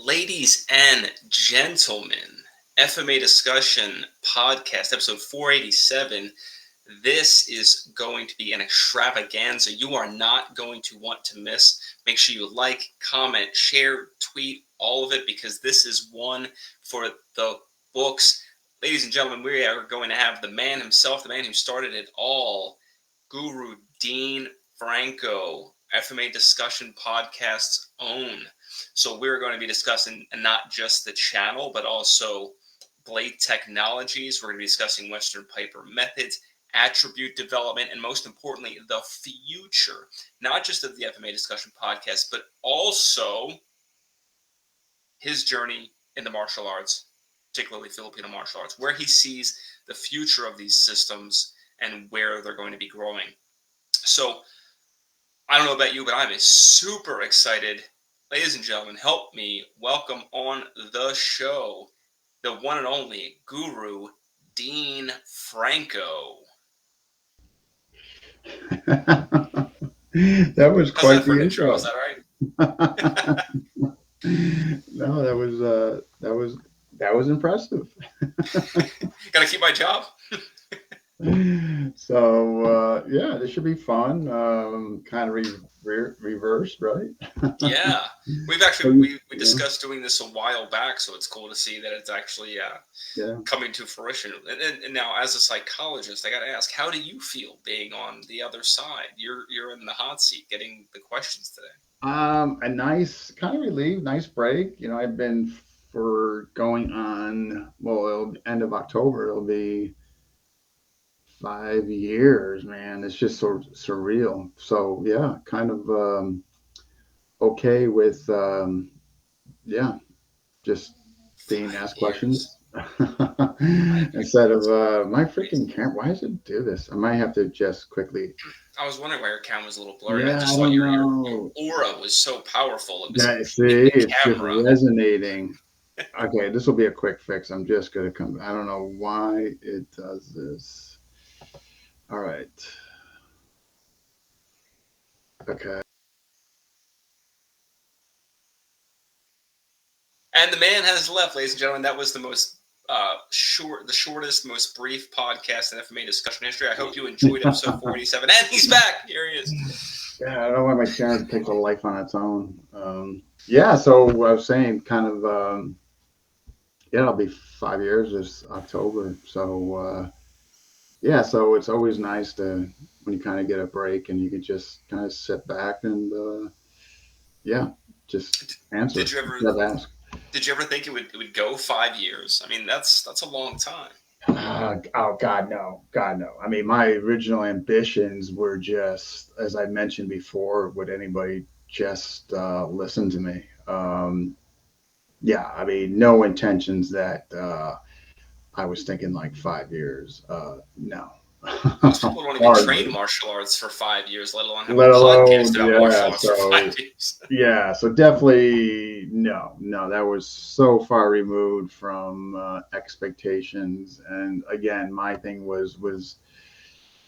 Ladies and gentlemen, FMA Discussion Podcast, episode 487. This is going to be an extravaganza you are not going to want to miss. Make sure you like, comment, share, tweet, all of it, because this is one for the books. Ladies and gentlemen, we are going to have the man himself, the man who started it all, Guru Dean Franco, FMA Discussion Podcast's own. So we're going to be discussing not just the channel, but also blade technologies. We're going to be discussing Western Piper methods, attribute development, and most importantly, the future, not just of the FMA Discussion Podcast, but also his journey in the martial arts, particularly Filipino martial arts, where he sees the future of these systems and where they're going to be growing. So I don't know about you, but I'm super excited. Ladies and gentlemen, help me welcome on the show the one and only Guru Dean Franco. That was quite the intro. Is that right? No, that was impressive. Gotta keep my job. So yeah, this should be fun. Kind of reversed, right? Yeah, we've actually we discussed doing this a while back, so it's cool to see that it's actually coming to fruition. And now, as a psychologist, I got to ask, how do you feel being on the other side? You're in the hot seat, getting the questions today. A nice kind of relief, nice break. You know, I've been for going on. Well, it'll end of October. It'll be 5 years, man. It's just so surreal. So yeah, kind of okay with just being asked questions instead of my freaking camera. Why does it do this? I might have to just quickly. I was wondering why your camera was a little blurry. Yeah, I just thought your aura was so powerful. It was it's just resonating. Okay, this will be a quick fix. I'm just gonna come. I don't know why it does this. All right. Okay. And the man has left, ladies and gentlemen. That was the most shortest, most brief podcast in FMA Discussion history. I hope you enjoyed episode 487. And he's back. Here he is. Yeah, I don't know why my camera takes a life on its own. So I was saying, kind of, it'll be 5 years this October. So, so it's always nice to when you kind of get a break and you can just kind of sit back and just answer. Did you ever think it would go 5 years? I mean, that's a long time. Oh God, no. I mean, my original ambitions were just, as I mentioned before, would anybody just listen to me? I mean, no intentions that I was thinking like 5 years. No. Most people don't even train martial arts for 5 years, let alone have a podcast about martial arts for 5 years. Yeah, so definitely no. That was so far removed from expectations. And again, my thing was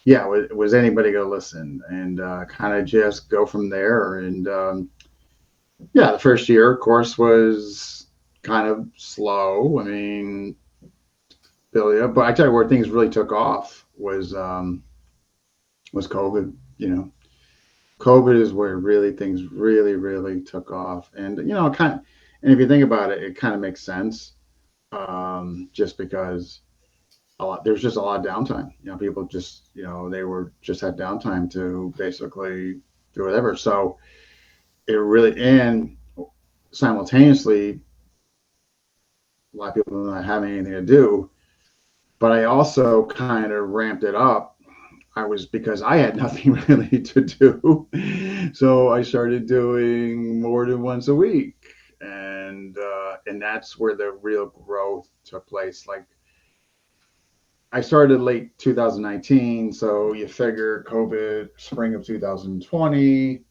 anybody gonna listen and kind of just go from there. And the first year, of course, was kind of slow. I mean, but I tell you where things really took off was COVID. You know, COVID is where really things really took off, and and if you think about it, it kind of makes sense, just because there's just a lot of downtime. You know, people just they were just had downtime to basically do whatever. So it really, and simultaneously, a lot of people not having anything to do. But I also kind of ramped it up. Because I had nothing really to do. So I started doing more than once a week. And that's where the real growth took place. Like, I started late 2019. So you figure COVID, spring of 2020,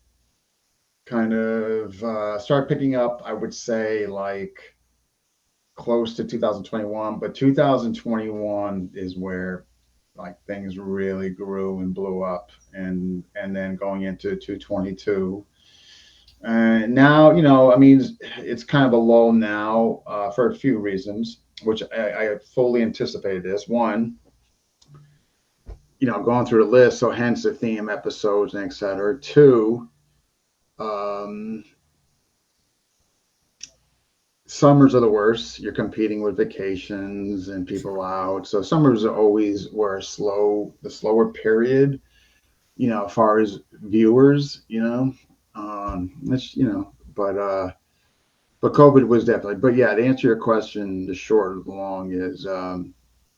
kind of started picking up, I would say, like close to 2021. But 2021 is where like things really grew and blew up, and then going into 2022, and now I mean, it's kind of a lull now for a few reasons, which I fully anticipated this. One, going through the list, so hence the theme episodes and et cetera. Two, um, summers are the worst. You're competing with vacations and people out. So summers are always were the slower period, as far as viewers, that's, but COVID was definitely, but yeah, to answer your question, the short or the long is,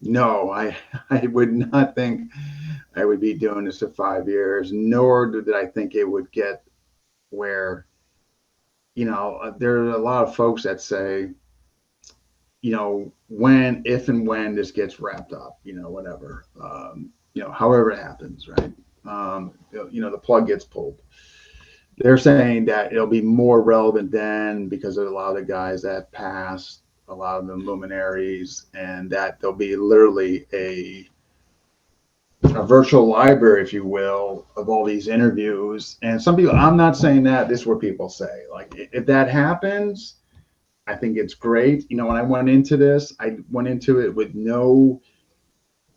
no, I would not think I would be doing this for 5 years, nor did I think it would get where, there are a lot of folks that say, if and when this gets wrapped up, whatever, however it happens, right? The plug gets pulled. They're saying that it'll be more relevant then because of a lot of the guys that passed, a lot of the luminaries, and that there'll be literally a virtual library, if you will, of all these interviews. And some people, I'm not saying that, this is what people say. Like, if that happens, I think it's great. When I went into this, I went into it with no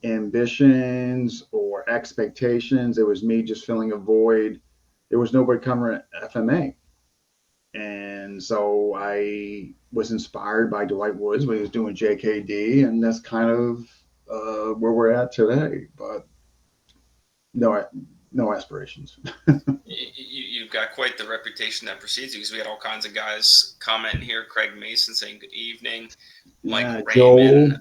ambitions or expectations. It was me just filling a void. There was nobody covering FMA. And so I was inspired by Dwight Woods when he was doing JKD, and that's kind of where we're at today. But no, no aspirations. You've got quite the reputation that precedes you, because we had all kinds of guys commenting here. Craig Mason saying good evening. Mike Yeah, Raymond, Joel.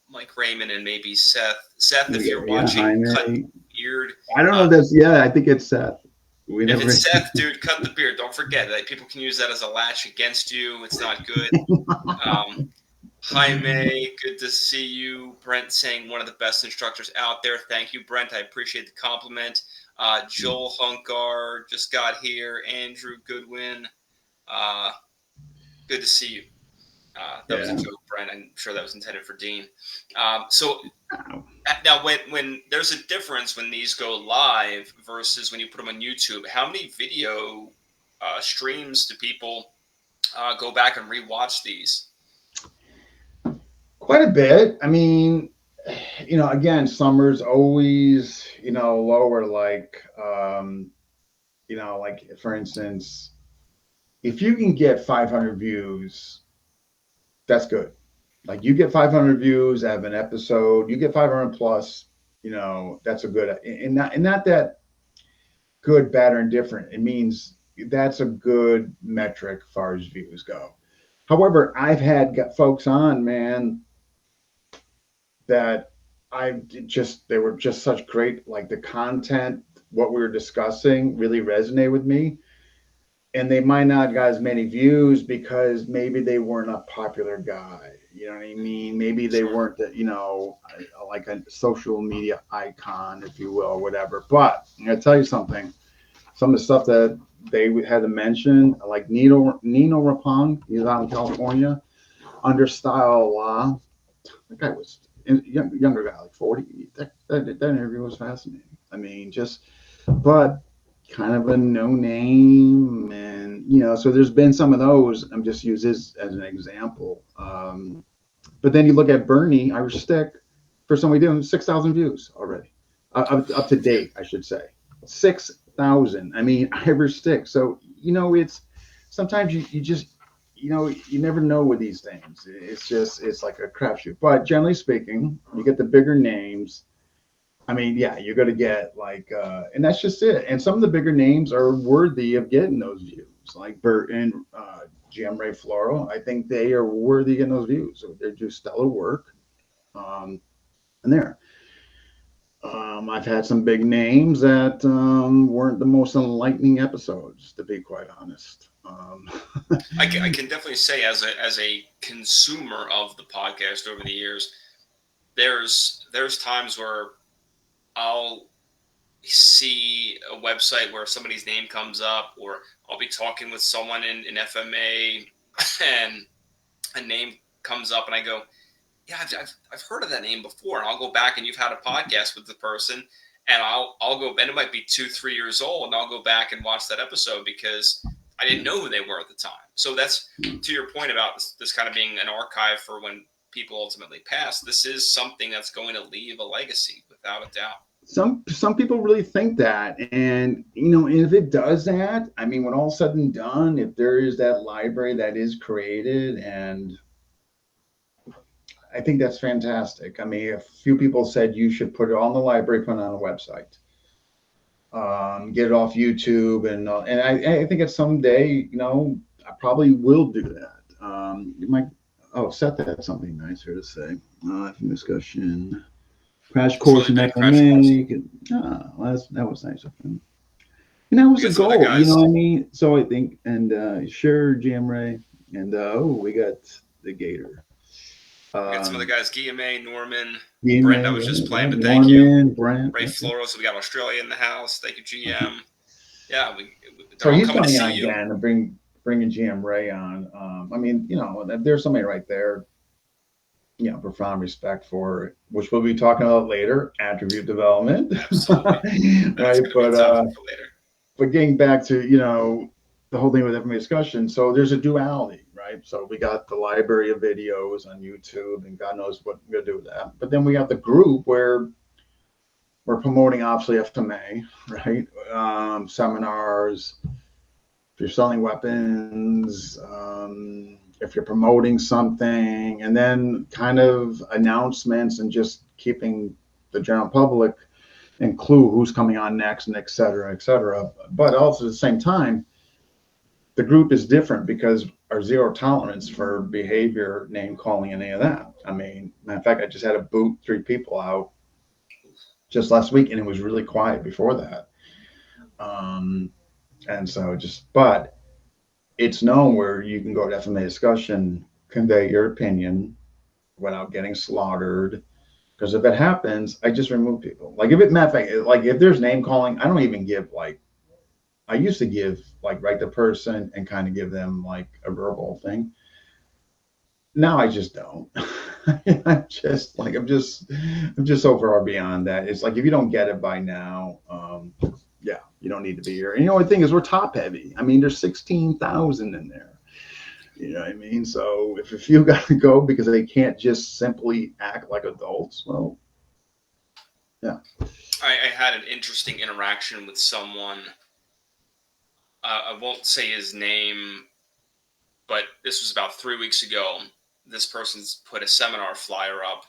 Mike Raymond, and maybe Seth. Seth, if you're Yeah, watching, cut Jaime. the beard. I don't know if that's, yeah, I think it's Seth. We If never. it's Seth, dude, cut the beard. Don't forget that people can use that as a latch against you. It's not good. Jaime, good to see you. Brent saying one of the best instructors out there. Thank you, Brent. I appreciate the compliment. Joel Hunkar just got here. Andrew Goodwin, good to see you. That was a joke, Brent. I'm sure that was intended for Dean. So now, when there's a difference when these go live versus when you put them on YouTube. How many video streams do people go back and rewatch these? Quite a bit. I mean, again, summer's always, lower. Like for instance, if you can get 500 views, that's good. Like you get 500 views out of an episode, you get 500 plus, that's a good, and not that good, bad, or indifferent. It means that's a good metric as far as views go. However, I've had folks on, man, that they were just such great, like the content, what we were discussing really resonated with me. And they might not got as many views because maybe they weren't a popular guy. You know what I mean? Maybe they weren't, like a social media icon, if you will, or whatever. But I'm going to tell you something. Some of the stuff that they had to mention, like Nino Rapong, he's out in California, under style law. That guy was younger guy, like 40. That interview was fascinating. I mean, but kind of a no name, and so there's been some of those. I'm just use this as an example. But then you look at Bernie Irish Stick, for somebody doing 6,000 views already, up to date, I should say, 6,000. I mean, Irish Stick. So it's sometimes you just you never know with these things. It's like a crapshoot. But generally speaking, you get the bigger names. I mean, yeah, you're going to get like, and that's just it. And some of the bigger names are worthy of getting those views, like Bert and GM Ray Floro. I think they are worthy of getting those views. So they do stellar work. And there. I've had some big names that weren't the most enlightening episodes, to be quite honest. I can definitely say, as a consumer of the podcast over the years, there's times where I'll see a website where somebody's name comes up, or I'll be talking with someone in FMA and a name comes up and I go, yeah, I've heard of that name before. And I'll go back, and you've had a podcast with the person, and I'll go, and it might be 2-3 years old, and I'll go back and watch that episode because I didn't know who they were at the time. So that's to your point about this kind of being an archive for when people ultimately pass. This is something that's going to leave a legacy without a doubt. Some people really think that, and if it does that, I mean, when all's said and done, if there is that library that is created, and I think that's fantastic. I mean, a few people said you should put it on the library, put it on a website, get it off YouTube, and I think at someday, I probably will do that. You might. Oh, Seth had something nice here to say. Discussion. Crash course in FMA. Well, that was nice of him. And that was a goal, you know what I mean? So I think, and sure, Jam Ray, and we got the Gator. We got some other guys, Guillaume, Norman, Guillaume, Brent, I was just playing, but Norman, thank you. Brent, Ray Floro, so we got Australia in the house. Thank you, GM. Yeah, so he's coming on again to bringing GM Ray on. I mean, there's somebody right there. Profound respect for, which we'll be talking about later, attribute development. Absolutely. Right, but getting back to the whole thing with FMA discussion. So there's a duality, right? So we got the library of videos on YouTube, and God knows what we're gonna do with that. But then we have the group where we're promoting obviously FMA, right? Seminars. If you're selling weapons. If you're promoting something, and then kind of announcements and just keeping the general public and clue who's coming on next and et cetera, et cetera. But also at the same time, the group is different because our zero tolerance for behavior, name calling, and any of that. I mean, matter of fact, I just had to boot 3 people out just last week, and it was really quiet before that. And so but it's known where you can go to FMA discussion, convey your opinion without getting slaughtered. Because if it happens, I just remove people. Like if there's name calling, I don't even give I used to give write the person and kind of give them a verbal thing. Now I just don't. I'm just so far beyond that. It's like if you don't get it by now, yeah, you don't need to be here. And the thing is, we're top heavy. I mean, there's 16,000 in there. You know what I mean? So if a few got to go because they can't just simply act like adults, well, yeah. I had an interesting interaction with someone. I won't say his name, but this was about 3 weeks ago. This person's put a seminar flyer up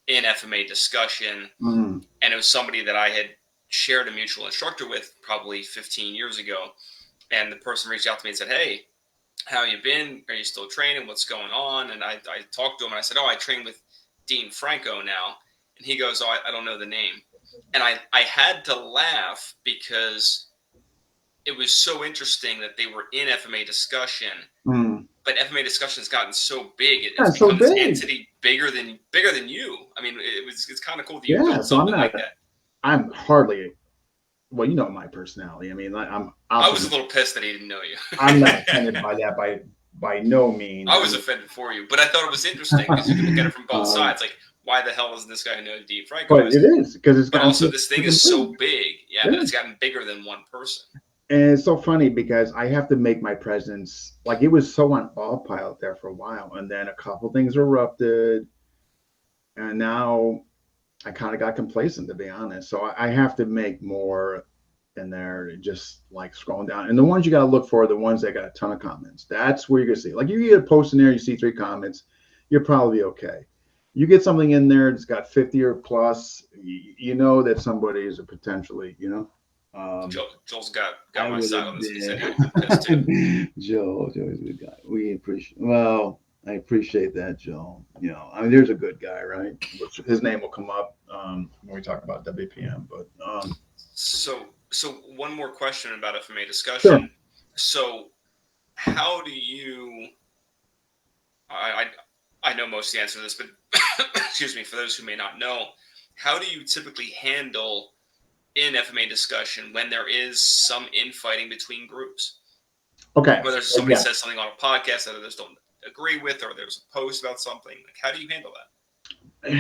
in FMA discussion, and it was somebody that I had shared a mutual instructor with probably 15 years ago. And the person reached out to me and said, "Hey, how you been? Are you still training? What's going on?" And I talked to him and I said, "Oh, I train with Dean Franco now." And he goes, "Oh, I don't know the name." And I had to laugh because it was so interesting that they were in FMA discussion. But FMA discussion has gotten so big; it's become this entity bigger than you. I mean, it's kind of cool that you built something like that. I'm hardly. Well, you know my personality. I mean, I was a little pissed that he didn't know you. I'm not offended by that by no means. I was offended for you, but I thought it was interesting because you can look at it from both sides. Like, why the hell doesn't this guy know Dean Franco? But it is because it's. But also, this thing is so big, but it's gotten bigger than one person. And it's so funny because I have to make my presence it was so on autopilot there for a while, and then a couple things erupted, and now I kind of got complacent, to be honest. So I have to make more in there, just scrolling down. And the ones you got to look for are the ones that got a ton of comments. That's where you're going to see. If you get a post in there, you see 3 comments, you're probably okay. You get something in there that's got 50 or plus, you know that somebody is a potentially, Joel's got my side on this. He said he was pissed too. Joel's a good guy. I appreciate that, Joel. I mean, there's a good guy, right? His name will come up when we talk about WPM. But so one more question about FMA discussion. Sure. So, how do you? I know most of the answer to this, but excuse me, for those who may not know, how do you typically handle in FMA discussion when there is some infighting between groups? Okay. Whether somebody says something on a podcast that others don't agree with, or there's a post about something. How do you handle that?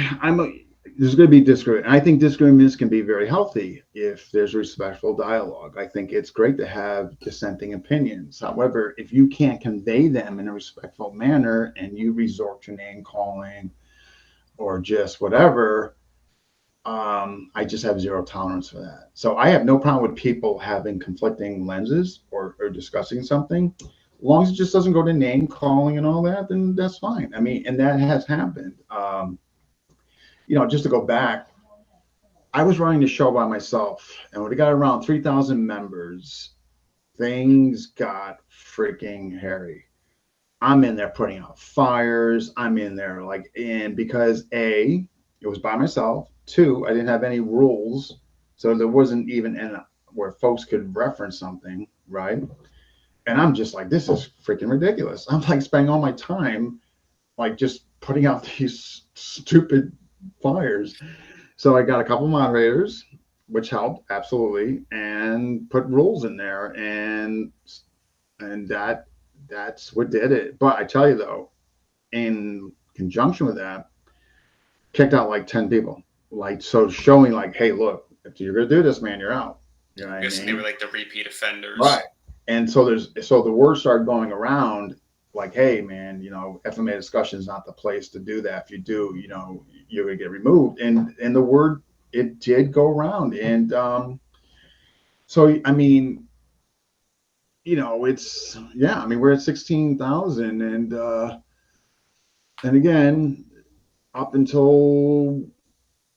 there's going to be disagreement. And I think disagreements can be very healthy if there's respectful dialogue. I think it's great to have dissenting opinions. However, if you can't convey them in a respectful manner and you resort to name calling or just whatever, I just have zero tolerance for that. So I have no problem with people having conflicting lenses or discussing something. As long as it just doesn't go to name calling and all that, then that's fine. I mean, and that has happened. Just to go back, I was running the show by myself, and when we got around 3,000 members, things got freaking hairy. I'm in there putting out fires. I'm in there and because A, it was by myself. Two, I didn't have any rules, so there wasn't even where folks could reference something, right? And I'm just like, this is freaking ridiculous. I'm like spending all my time like just putting out these stupid fires. So I got a couple moderators, which helped absolutely, and put rules in there, and that's what did it. But I tell you though, in conjunction with that, kicked out like 10 people. Like, so showing like, hey, look, if you're gonna do this, man, you're out. You know what I guessing they mean? were like the repeat offenders. Right. And so the word started going around like, hey, man, FMA discussion is not the place to do that. If you do, you're gonna get removed. And the word, it did go around. And so I mean, it's, yeah, I mean, we're at 16,000, and again, up until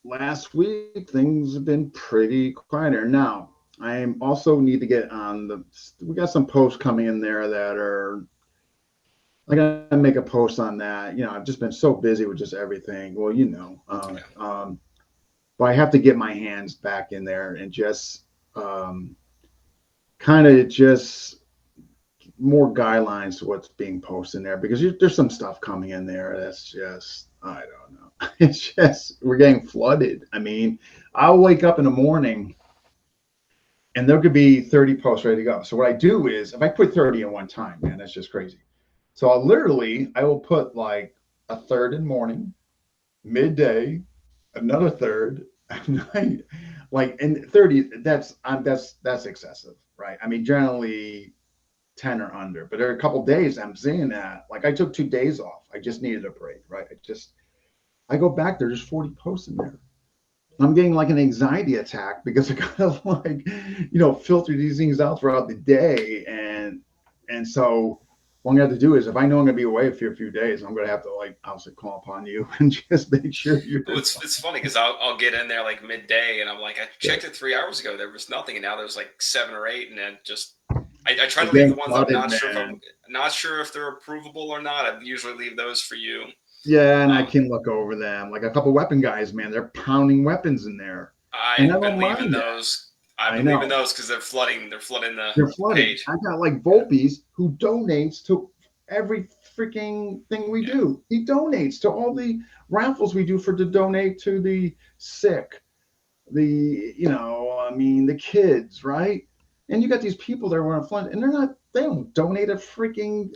last week, things have been pretty quieter. Now, I also need to get on we got some posts coming in there that are, I gotta make a post on that. I've just been so busy with just everything. Well, but I have to get my hands back in there and just kind of just more guidelines to what's being posted in there, because there's some stuff coming in there that's just, I don't know. It's just, we're getting flooded. I mean, I'll wake up in the morning and there could be 30 posts ready to go. So what I do is, if I put 30 in one time, man, that's just crazy. So I will put like a third in morning, midday, another third at night, like, and 30. That's excessive, right? I mean, generally 10 or under, but there are a couple days I'm seeing that. Like, I took 2 days off. I just needed a break, right? I go back there, there's 40 posts in there. I'm getting like an anxiety attack because I gotta like, filter these things out throughout the day. And so what I'm gonna have to do is, if I know I'm gonna be away for a few days, I'm gonna have to like obviously call upon you and just make sure you're. Well, it's funny because I'll get in there like midday and I'm like, I checked it 3 hours ago, there was nothing, and now there's like 7 or 8, and then just I try to leave the ones I'm not sure if they're approvable or not. I usually leave those for you. Yeah, and I can look over them. Like a couple weapon guys, man, they're pounding weapons in there. And I I've been don't leaving mind that. those. I've I been leaving know. those because they're flooding the They're flooding. page. I got like Volpe's who donates to every freaking thing we do. He donates to all the raffles we do to donate to the sick, the kids, right? And you got these people that want to fund, and they don't donate a freaking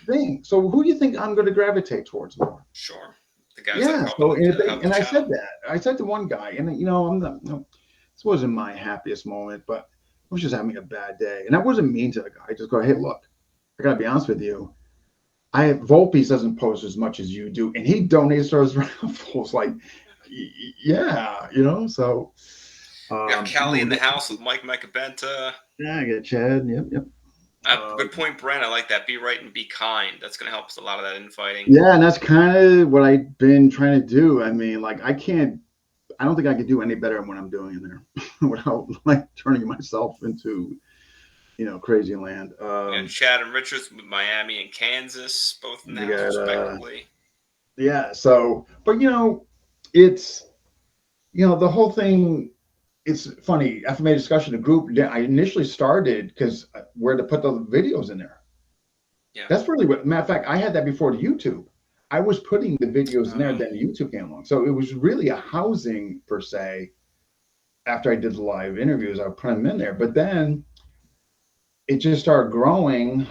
thing. So who do you think I'm going to gravitate towards more? Sure. The guys Yeah. that So, help and I said that. I said to one guy, and I'm not, this wasn't my happiest moment, but I was just having a bad day. And I wasn't mean to the guy. I just go, hey, look, I got to be honest with you. Volpe's doesn't post as much as you do, and he donates to those raffles. Like, yeah, so. Got Callie in the house with Mike Mecabenta. Yeah, I get Chad. Yep. Good point, Brent. I like that. Be right and be kind. That's going to help with a lot of that infighting. Yeah, and that's kind of what I've been trying to do. I mean, like, I don't think I could do any better than what I'm doing in there without like turning myself into, crazy land. Chad and Richards with Miami and Kansas, both in the house respectively. Yeah. So, but it's, the whole thing. It's funny. FMA discussion, the group. I initially started because where to put the videos in there. Yeah. That's really what. Matter of fact, I had that before the YouTube. I was putting the videos in there, then the YouTube came along. So it was really a housing per se. After I did the live interviews, I would put them in there. But then it just started growing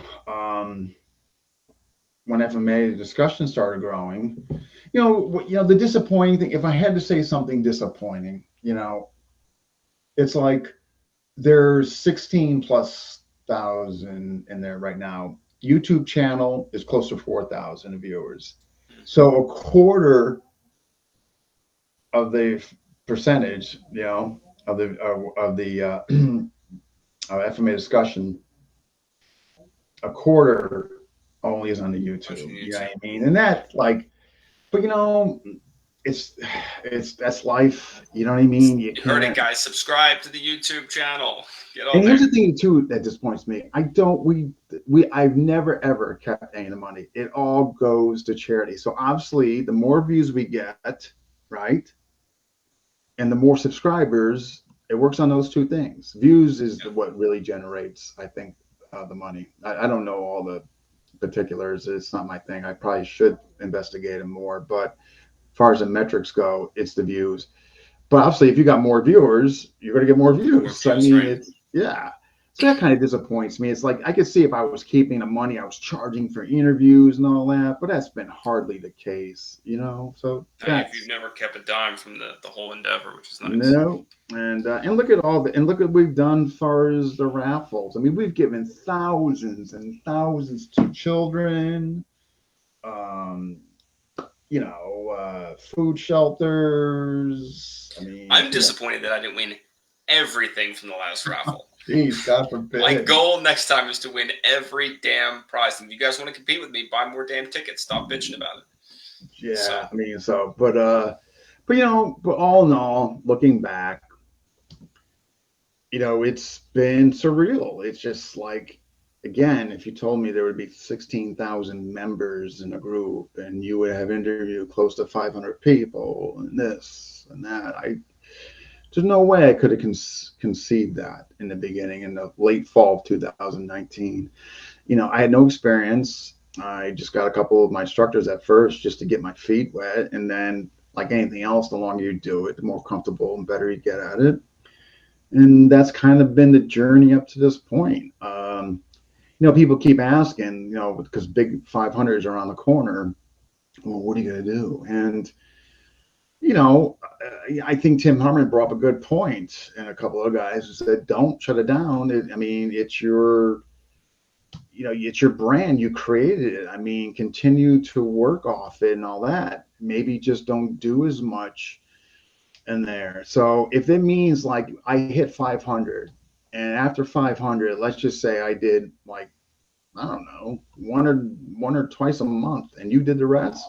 when FMA discussion started growing. The disappointing thing, if I had to say something disappointing, it's like there's 16 plus thousand in there right now. YouTube channel is close to 4,000 viewers. So a quarter of the percentage, of the FMA discussion, a quarter only is on the Watching YouTube. You know what YouTube. I mean? And that like, but it's that's life. You know what I mean? You You heard it, can't. guys. Subscribe to the YouTube channel. Get on And there. here's the thing too that disappoints me. I don't I've never ever kept any of the money. It all goes to charity. So obviously the more views we get, right? And the more subscribers, it works on those two things. Views is Yeah. what really generates, I think, the money. I don't know all the particulars. It's not my thing. I probably should investigate them more. But as far as the metrics go, it's the views. But obviously, if you got more viewers, you're going to get more More views. I views, mean, right? it's yeah. So that kind of disappoints me. It's like I could see if I was keeping the money I was charging for interviews and all that, but that's been hardly the case. So Now, you've that's never kept a dime from the whole endeavor, which is nice. no. And look at look at what we've done as far as the raffles. I mean, we've given thousands and thousands to children. Um, food shelters. I mean, I'm disappointed that I didn't win everything from the last raffle. geez, God My forbid. goal next time is to win every damn prize. And if you guys want to compete with me, buy more damn tickets. Stop bitching about it. So, Yeah, I mean, but all in all, looking back, it's been surreal. It's just like, again, if you told me there would be 16,000 members in a group and you would have interviewed close to 500 people and this and that, there's no way I could have conceived that in the beginning in the late fall of 2019. I had no experience. I just got a couple of my instructors at first just to get my feet wet. And then, like anything else, the longer you do it, the more comfortable and better you get at it. And that's kind of been the journey up to this point. People keep asking, because big 500s are on the corner. Well, what are you going to do? And, I think Tim Harmon brought up a good point, and a couple of guys who said, don't shut it down. I mean, it's your brand. You created it. I mean, continue to work off it and all that. Maybe just don't do as much in there. So if it means like I hit 500 and after 500, let's just say I did like, I don't know, one or twice a month and you did the rest,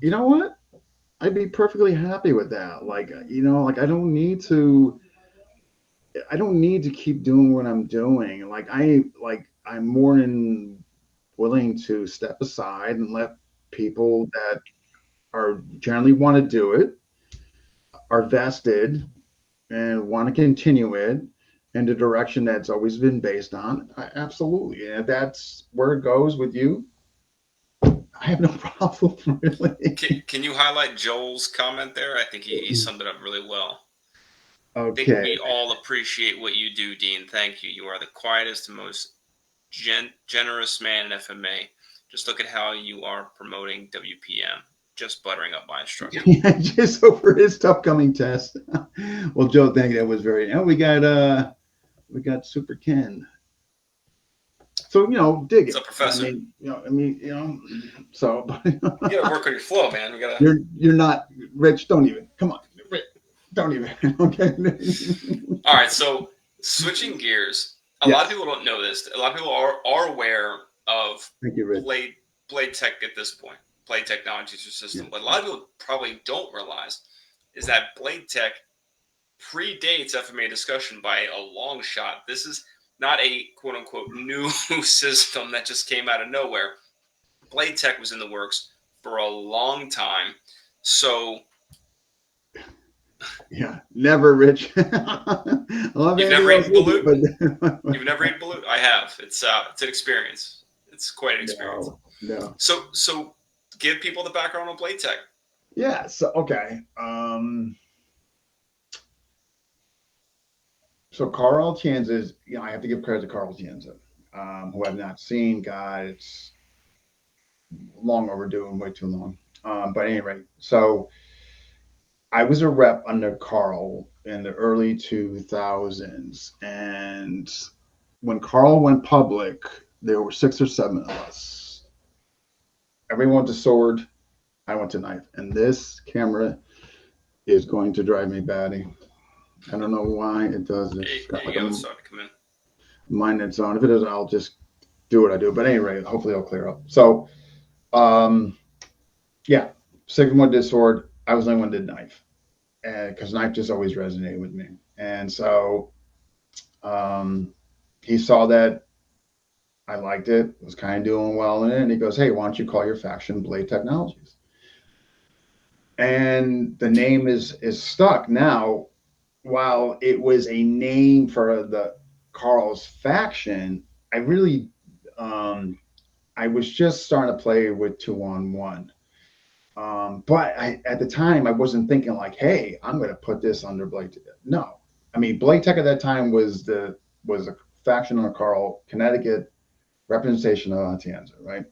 you know what? I'd be perfectly happy with that. Like I don't need to keep doing what I'm doing. I'm more than willing to step aside and let people that are generally want to do it, are vested and want to continue it in the direction that's always been based on. Absolutely. And if that's where it goes with you, I have no problem really. can you highlight Joel's comment there? I think he summed it up really well. I think Okay. we all appreciate what you do, Dean. Thank you. You are the quietest and most generous man in FMA. Just look at how you are promoting WPM. Just buttering up my instructor. Yeah, just over his upcoming test. Well, Joe, thank you. That was very. And we got Super Ken. So dig What's it. up, Professor? So You gotta work on your flow, man. We gotta. you're not Rich. Don't even come on, Rich. Don't even. Okay. All right, so switching gears. A lot of Yes. people don't know this. A lot of people are aware of Thank you, Rich. blade tech at this point, blade technology Yeah. system. What a lot of people probably don't realize is that blade tech predates FMA discussion by a long shot. This is not a quote unquote new system that just came out of nowhere. Blade tech was in the works for a long time. So Yeah. Never, Rich. I love you've anything never else eaten with balut? you, but You've never eaten balut? I have. It's an experience. It's quite an experience. no, no. So give people the background on blade tech. Yeah. So okay. So Carl Chanza I have to give credit to Carl Chanza, who I've not seen. God, it's long overdue and way too long. But anyway, so I was a rep under Carl in the early 2000s. And when Carl went public, there were 6 or 7 of us. Everyone went to sword. I went to knife. And this camera is going to drive me batty. I don't know why it does this. Hey, It's there got you like go. a It's starting to come in. mind its own. If it doesn't, I'll just do what I do. But anyway, hopefully it'll clear up. So, um, yeah, second one did sword. I was the only one that did knife, and because knife just always resonated with me. And so um, he saw that I liked it, was kind of doing well in it, and he goes, "Hey, why don't you call your faction Blade Technologies?" And the name is stuck now. While it was a name for the Carl's faction, I really I was just starting to play with 2-on-1. But at the time, I wasn't thinking like, "Hey, I'm going to put this under Blade Tech." No, I mean, Blade Tech at that time was a faction on Carl, Connecticut representation of Atienza, right?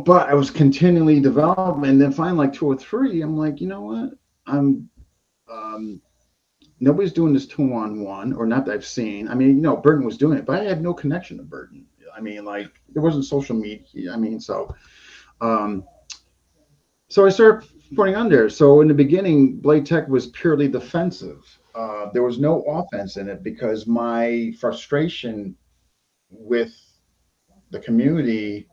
But I was continually developing, and then finally, like 2 or 3, I'm like, you know what? I'm um, Nobody's doing this 2-on-1, or not that I've seen. I mean, Burton was doing it, but I had no connection to Burton. I mean, like there wasn't social media. I mean, um, so I started putting on there. So in the beginning, Blade Tech was purely defensive. There was no offense in it because my frustration with the community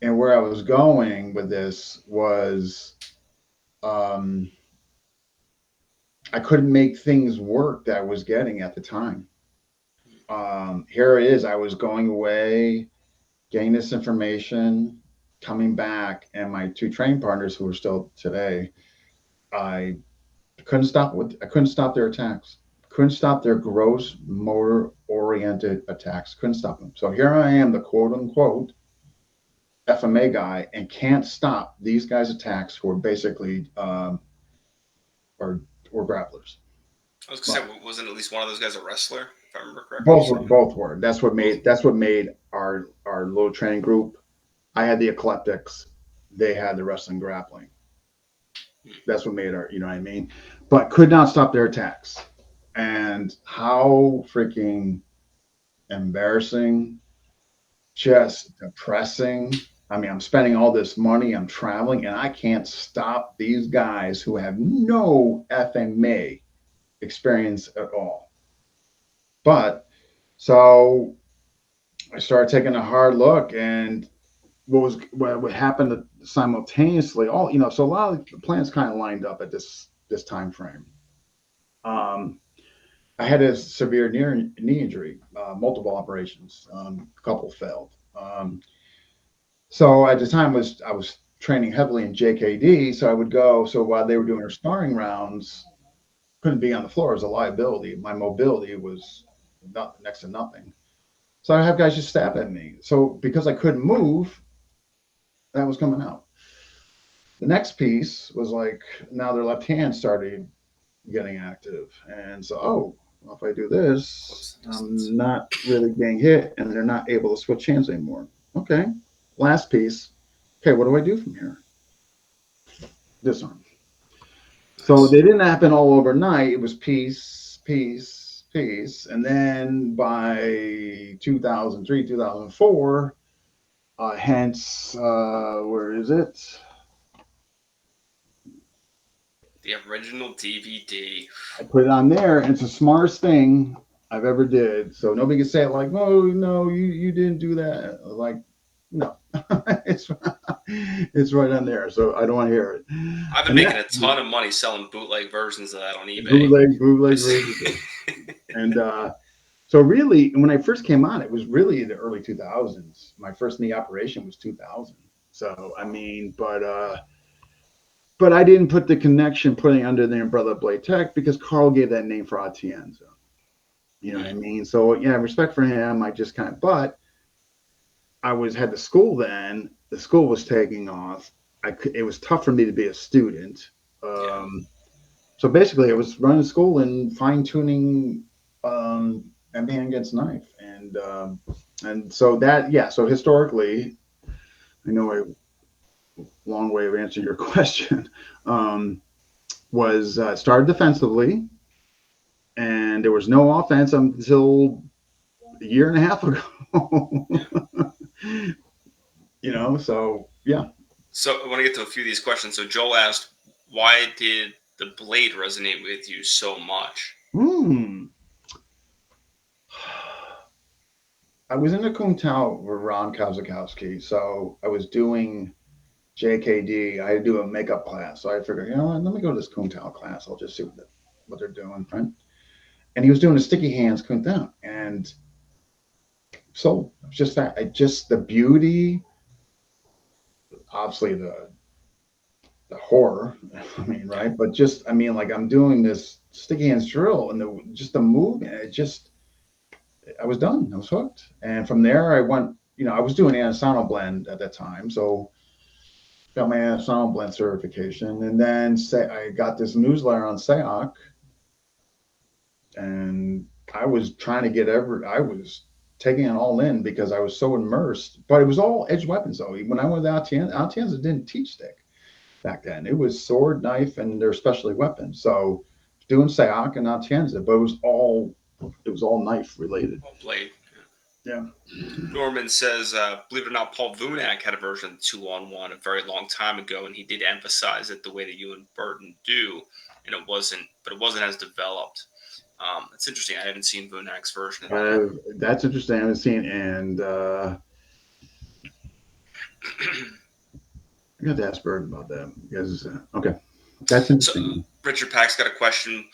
and where I was going with this was um, I couldn't make things work that I was getting at the time. Here it is. I was going away, getting this information, coming back, and my 2 training partners who are still today, I I couldn't stop their attacks. Couldn't stop their gross motor oriented attacks. Couldn't stop them. So here I am, the quote unquote FMA guy, and can't stop these guys' attacks who are basically or grapplers. I was gonna But say, wasn't at least one of those guys a wrestler, if I remember correctly? You both said were both were. both. That's what made our little training group. I had the eclectics. They had the wrestling grappling. That's what made our, you know what I mean? But could not stop their attacks. And how freaking embarrassing, just depressing. I mean, I'm spending all this money, I'm traveling, and I can't stop these guys who have no FMA experience at all. But so I started taking a hard look, and what happened simultaneously, so a lot of the plans kind of lined up at this time frame. Um, I had a severe knee injury, multiple operations, a couple failed. So at the time I was training heavily in JKD, so I would go. So while they were doing their sparring rounds, couldn't be on the floor as a liability. My mobility was next to nothing. So I have guys just stab at me. So because I couldn't move, that was coming out. The next piece was like now their left hand started getting active, and so well, if I do this, I'm not really getting hit, and they're not able to switch hands anymore. Okay, last piece. Okay, what do I do from here? Disarm. So Nice. they didn't happen all overnight. It was piece, piece, piece, and then by 2003, 2004, hence where is it? The original DVD. I put it on there, and it's the smartest thing I've ever did. So nobody can say it like, no, you didn't do that. Like, no, it's it's right on there. So I don't want to hear it. I've been And making that a ton of money selling bootleg versions of that on eBay. bootleg version. And so really, when I first came on, it was really the early 2000s. My first knee operation was 2000. So I mean, but I didn't put the connection putting under the umbrella of Blade Tech because Carl gave that name for Atienza. You know what I mean? So yeah, respect for him. I just kind of, but I had the school then. The school was taking off. It was tough for me to be a student. Yeah. So basically, I was running school and fine tuning and being against knife, and so that, yeah. So historically, I know a long way of answering your question. Um, was started defensively, and there was no offense until a year and a half ago. Yeah. So yeah. So I want to get to a few of these questions. So Joel asked, why did the blade resonate with you so much? Hmm. I was in the Kung with Ron Kozakowski, so I was doing JKD. I had to do a makeup class, so I figured, let me go to this Kung class. I'll just see what they're doing, right? And he was doing a sticky hands Kung and so just that, just the beauty, obviously the horror. I mean, Yeah. right? But just, I mean, like I'm doing this sticky hands drill, and the movement, I was done. I was hooked. And from there, I went. I was doing anasono blend at that time, so got my anasono blend certification, and then say I got this newsletter on SEOC, and I was trying to I was taking it all in because I was so immersed. But it was all edge weapons though. When I went to Atienza didn't teach stick back then. It was sword, knife, and their specialty weapons. So doing SEOC and Atienza, but it was all knife related. Oh, blade. Yeah. Norman says, believe it or not, Paul Vunak had a version of 2-on-1 a very long time ago, and he did emphasize it the way that you and Burton do, and it wasn't as developed. It's interesting. I haven't seen Vunak's version of that. That's interesting. I haven't seen, and I got to ask Bird about that because okay, that's So, interesting. Richard Pack's got a question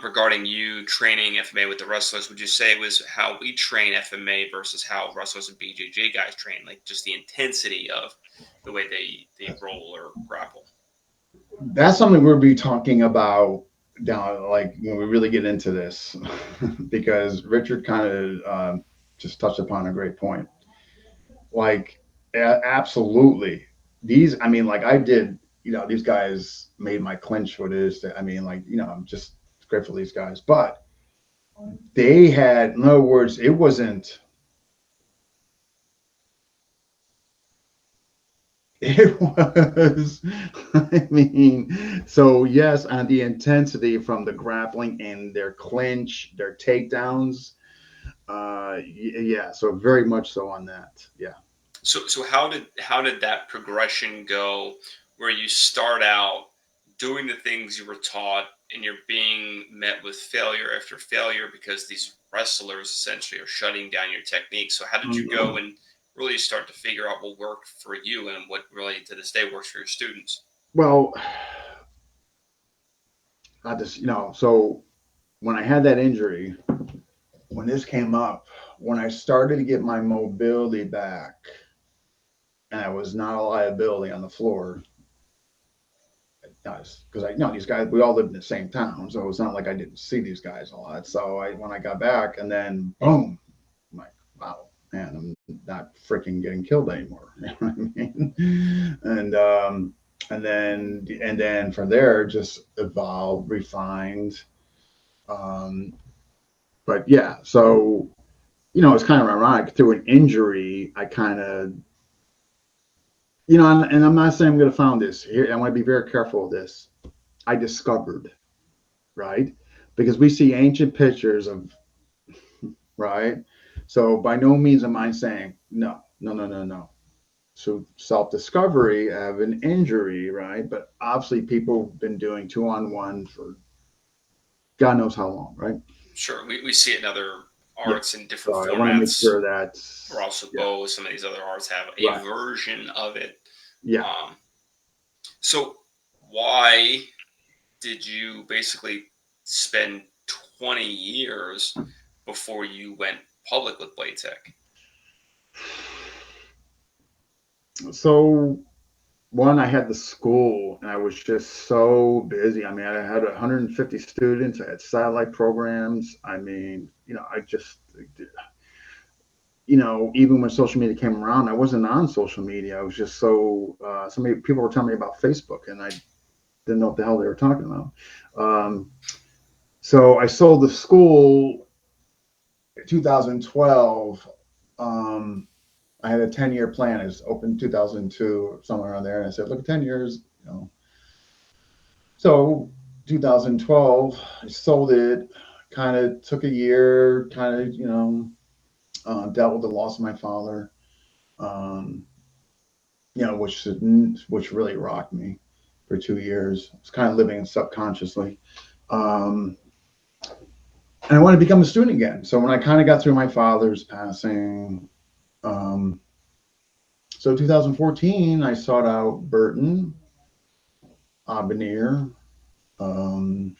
regarding you training FMA with the wrestlers. Would you say it was how we train FMA versus how wrestlers and BJJ guys train? Like just the intensity of the way they roll or grapple? That's something we'll be talking about down, like when we really get into this, because Richard kind of just touched upon a great point. Like, absolutely, I mean, like I did, these guys made my clinch what it is. I mean, like, I'm just grateful for these guys, but they had, in other words, it wasn't. It was, I mean, so yes, on the intensity from the grappling and their clinch, their takedowns, yeah, so very much so on that, yeah. So how did that progression go where you start out doing the things you were taught and you're being met with failure after failure because these wrestlers essentially are shutting down your technique. So how did you go Mhm. and really start to figure out what worked for you and what really to this day works for your students? Well, I just, so when I had that injury, when this came up, when I started to get my mobility back, and I was not a liability on the floor, because I know these guys, we all lived in the same town, so it's not like I didn't see these guys a lot. So when I got back, and then boom, I'm like, wow, man, I'm not freaking getting killed anymore. You know what I mean? And then from there, just evolved, refined. Um, but yeah, so it's kind of ironic. Through an injury, I kind of, and I'm not saying I'm going to found this here. I want to be very careful of this. I discovered, right? Because we see ancient pictures of, right? So by no means am I saying no, no, no, no, no. So self-discovery of an injury, right? But obviously people have been doing 2-on-1 for God knows how long, right? Sure, we see it in other Yeah. arts in So different I want to make formats. sure that, yeah, Bow, some of these other arts have a right. version of it. Yeah. Um, so why did you basically spend 20 years before you went public with Blade Tech? So one, I had the school and I was just so busy. I mean, I had 150 students, I had satellite programs. I mean, I just, even when social media came around, I wasn't on social media. I was just so many people were telling me about Facebook and I didn't know what the hell they were talking about. Um, so I sold the school in 2012. Um, I had a 10-year plan. It was open 2002, somewhere around there. And I said, look, 10 years, you know. So 2012, I sold it. Kind of took a year, kind of, dealt with the loss of my father, um, which really rocked me for 2 years. I was kind of living subconsciously. Um, and I wanted to become a student again. So when I kind of got through my father's passing, um, so 2014, I sought out Burton, Abenir, um,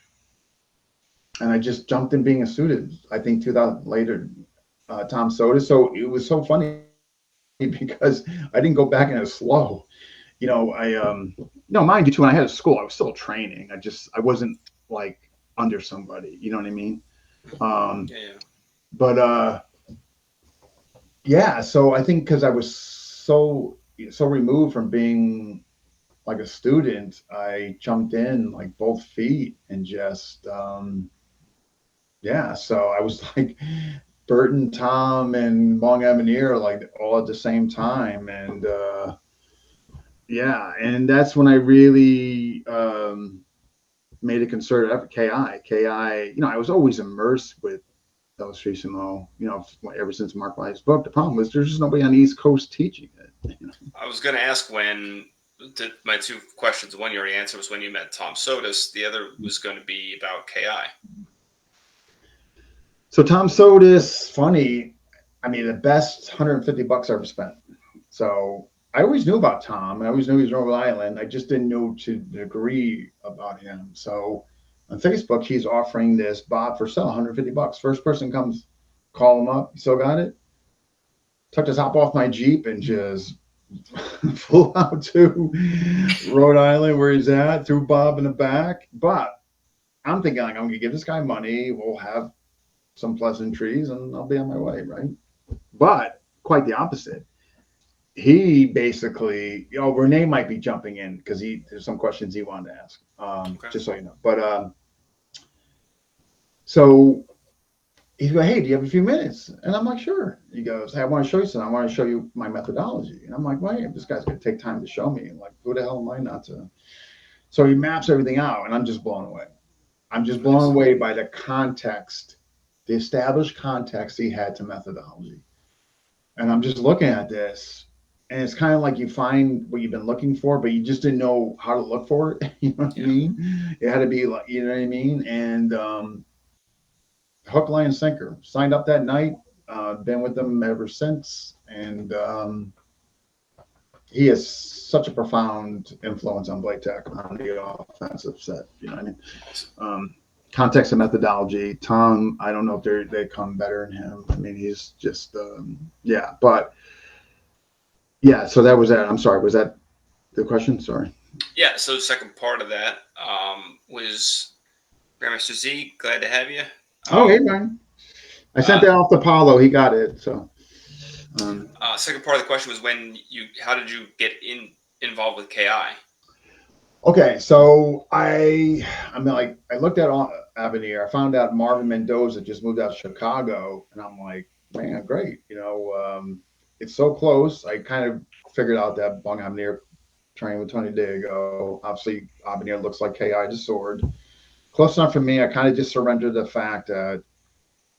and I just jumped in being a student. I think 2000 later, Tom Soda. So it was so funny because I didn't go back in as slow. I no, mind you, too. When I had a school, I was still training. I wasn't like under somebody. You know what I mean? Um, Yeah, yeah. but yeah. So I think because I was so removed from being like a student, I jumped in like both feet and just yeah. So I was like Burton, Tom, and Long Avenir like all at the same time, and yeah, and that's when I really made a concerted effort. Ki, I was always immersed with Illustration, ever since Mark Ly's book. The problem was there's just nobody on the East Coast teaching it. I was going to ask when my two questions. One, you already answered, was when you met Tom Sodas. The other was going to be about KI. So Tom Sodas, funny. I mean, the best $150 I ever spent. So I always knew about Tom. I always knew he was in Rhode Island. I just didn't know to the degree about him. So on Facebook, he's offering this Bob for sale, $150. First person comes, call him up. You still got it? Took the top off my Jeep and just flew out to Rhode Island where he's at, threw Bob in the back. But I'm thinking like I'm gonna give this guy money. We'll have some pleasantries, and I'll be on my way, right? But quite the opposite. He basically, Renee might be jumping in because there's some questions he wanted to ask, Okay. just so you know. But so he's like, hey, do you have a few minutes? And I'm like, sure. He goes, hey, I want to show you something. I want to show you my methodology. And I'm like, wait, this guy's going to take time to show me. Like, who the hell am I not to? So he maps everything out, and I'm just blown away. I'm just blown Nice. away by the context, the established context he had to methodology. And I'm just looking at this, and it's kind of like you find what you've been looking for, but you just didn't know how to look for it. You know what I Yeah. mean? It had to be like, you know what I mean? And hook, line, and sinker. Signed up that night. Been with them ever since, and he has such a profound influence on Blake Tech on the offensive set. You know what I mean? Awesome. Context and methodology. Tom, I don't know if they come better than him. I mean, he's just yeah. But yeah, so that was that. I'm sorry. Was that the question? Sorry. Yeah. So the second part of that was Grandmaster Z. Glad to have you. Oh, Um, hey, man. I sent uh, that off to Paulo. He got it. So um, Second part of the question was how did you get involved with KI? okay, so I mean, like I looked at Avenir. I found out Marvin Mendoza just moved out of Chicago, and I'm like, man, great. It's so close. I kind of figured out that Bung Avenir trained with Tony Diego. Obviously, Avenir looks like KI the sword. Close enough for me. I kind of just surrendered the fact that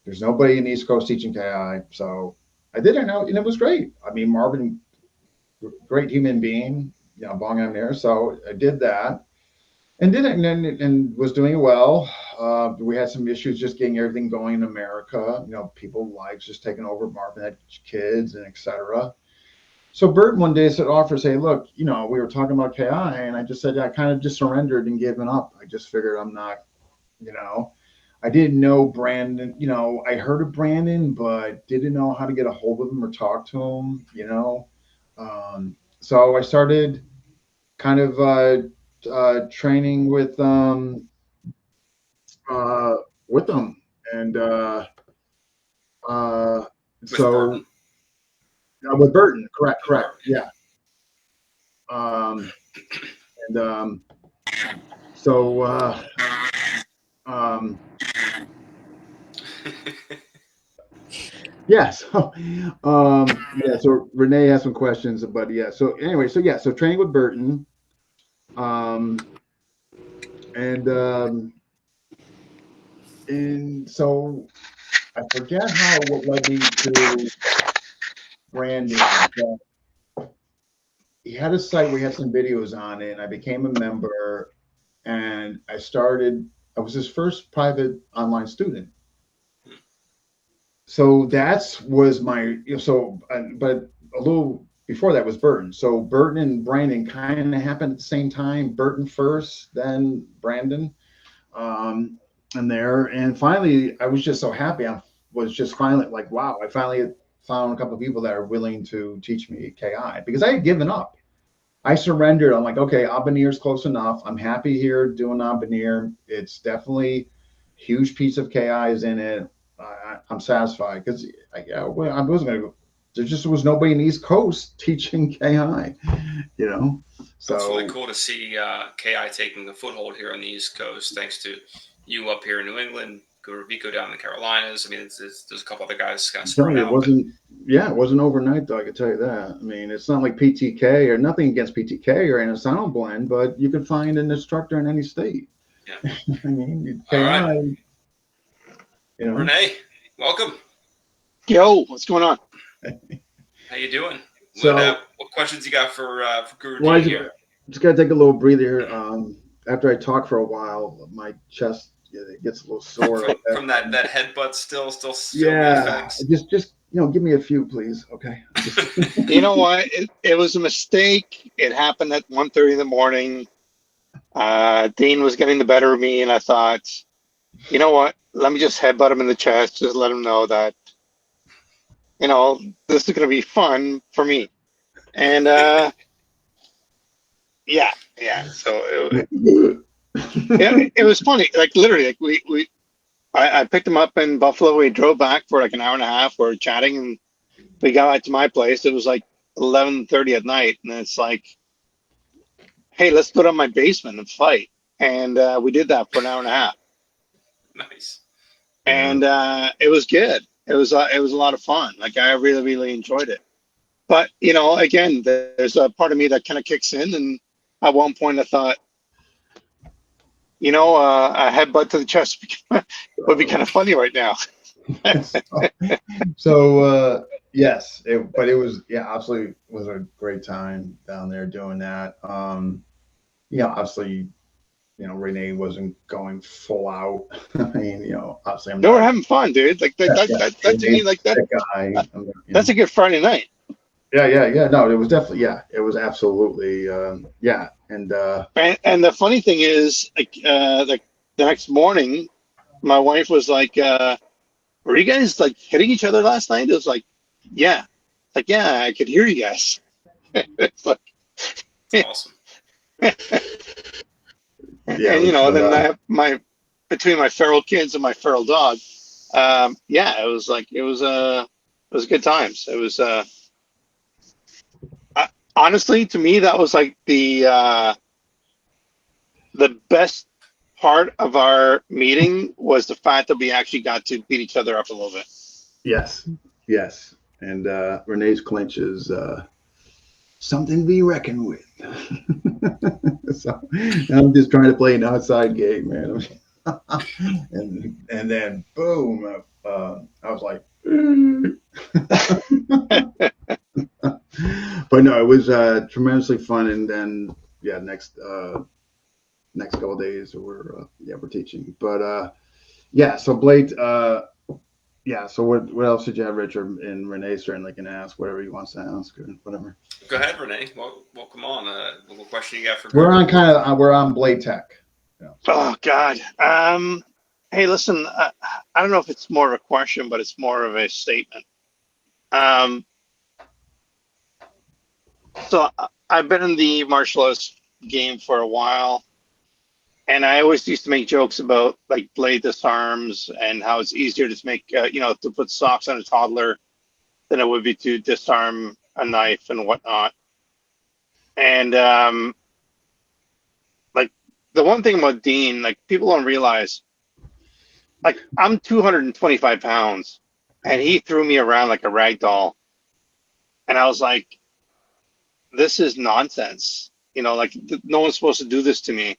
there's nobody in the East Coast teaching KI, so I did it, and it was great. I mean, Marvin, great human being. Bong Avenir. So I did that and did it and was doing well. We had some issues just getting everything going in America. People like just taking over. Marvin had kids and etc. So Bert one day said, offers, hey, look, we were talking about KI, and I just said I kind of just surrendered and given up. I just figured I'm not, you know, I didn't know Brandon. I heard of Brandon, but didn't know how to get a hold of him or talk to him. So I started kind of training uh, with them, and uh, With so Burton. with Burton, correct, With correct, Burton. yeah. Um, and so um, Yeah. So, yeah. So Renee has some questions, but yeah. So anyway, so yeah. So training with Burton, um, and um, and so I forget how what led me to branding. But he had a site where he had some videos on it, and I became a member, and I started. I was his first private online student. So that's was my but a little before that was Burton. So Burton and Brandon kind of happened at the same time. Burton first, then Brandon, and there. And finally, I was just so happy. I was just finally like, wow! I finally found a couple of people that are willing to teach me KI because I had given up. I surrendered. I'm like, okay, Abanir is close enough. I'm happy here doing Abanir. It's definitely huge piece of KI is in it. I'm satisfied because I wasn't going to go. There just was nobody in the East Coast teaching KI, you know. It's really So cool to see KI taking a foothold here on the East Coast, thanks to you up here in New England, Vico down in the Carolinas. I mean, there's a couple other guys kind of I'm telling spread you, it out, but wasn't. Yeah, it wasn't overnight though. I can tell you that. I mean, it's not like PTK or nothing against PTK or Anasano blend, but you can find an instructor in any state. yeah. I mean, All right, KI, you know. Renee, welcome. Yo, what's going on? How you doing? So What questions you got for Guru Well, I Dean here? just got to take a little breather. After I talk for a while, my chest it gets a little sore. From that headbutt still showing the Yeah, effects. just give me a few, please. Okay. You know what? It was a mistake. It happened at 1:30 in the morning. Dean was getting the better of me, and I thought, you know what? Let me just headbutt him in the chest, just let him know that, this is going to be fun for me. And yeah. So it was funny. Like literally, like I picked him up in Buffalo. We drove back for like an hour and a half. We are chatting, and we got back to my place. It was like 11:30 at night, and it's like, hey, let's go to my basement and fight. And we did that for an hour and a half, Nice. and it was good. It was a lot of fun. Like I really really enjoyed it. But again, there's a part of me that kind of kicks in, and at one point I thought, a headbutt to the chest would be kind of funny right now. So yes, but it was absolutely was a great time down there doing that. Obviously, Renee wasn't going full out. I mean, obviously I'm No, we're not. having fun, dude. Like that to me, Renee's like that. that guy. That's a good Friday night. Yeah. No, it was definitely, it was absolutely, yeah. And And the funny thing is, like the next morning, my wife was like, "Were you guys like hitting each other last night?" It was yeah, like yeah, I could hear you guys. It's like, That's awesome. and then I have between my feral kids and my feral dog. Yeah, it was good times. It was honestly to me that was like the best part of our meeting was the fact that we actually got to beat each other up a little bit. yes. And Renee's clinch is something to be reckoned with. So I'm just trying to play an outside game, man. and then boom, I was like, but no, it was tremendously fun. And then next couple of days we're teaching. But so Blade, so what else did you have, Richard? And Renee certainly can ask whatever he wants to ask or whatever. Go ahead, Renee. Welcome on. What question you got for? We're on Blade Tech. Yeah. Oh God. Hey, listen. I don't know if it's more of a question, but it's more of a statement. So I've been in the martial arts game for a while, and I always used to make jokes about like blade disarms and how it's easier to make, to put socks on a toddler than it would be to disarm a knife and whatnot. And like the one thing about Dean, like people don't realize, like I'm 225 pounds, and he threw me around like a rag doll. And I was like, this is nonsense. Like no one's supposed to do this to me.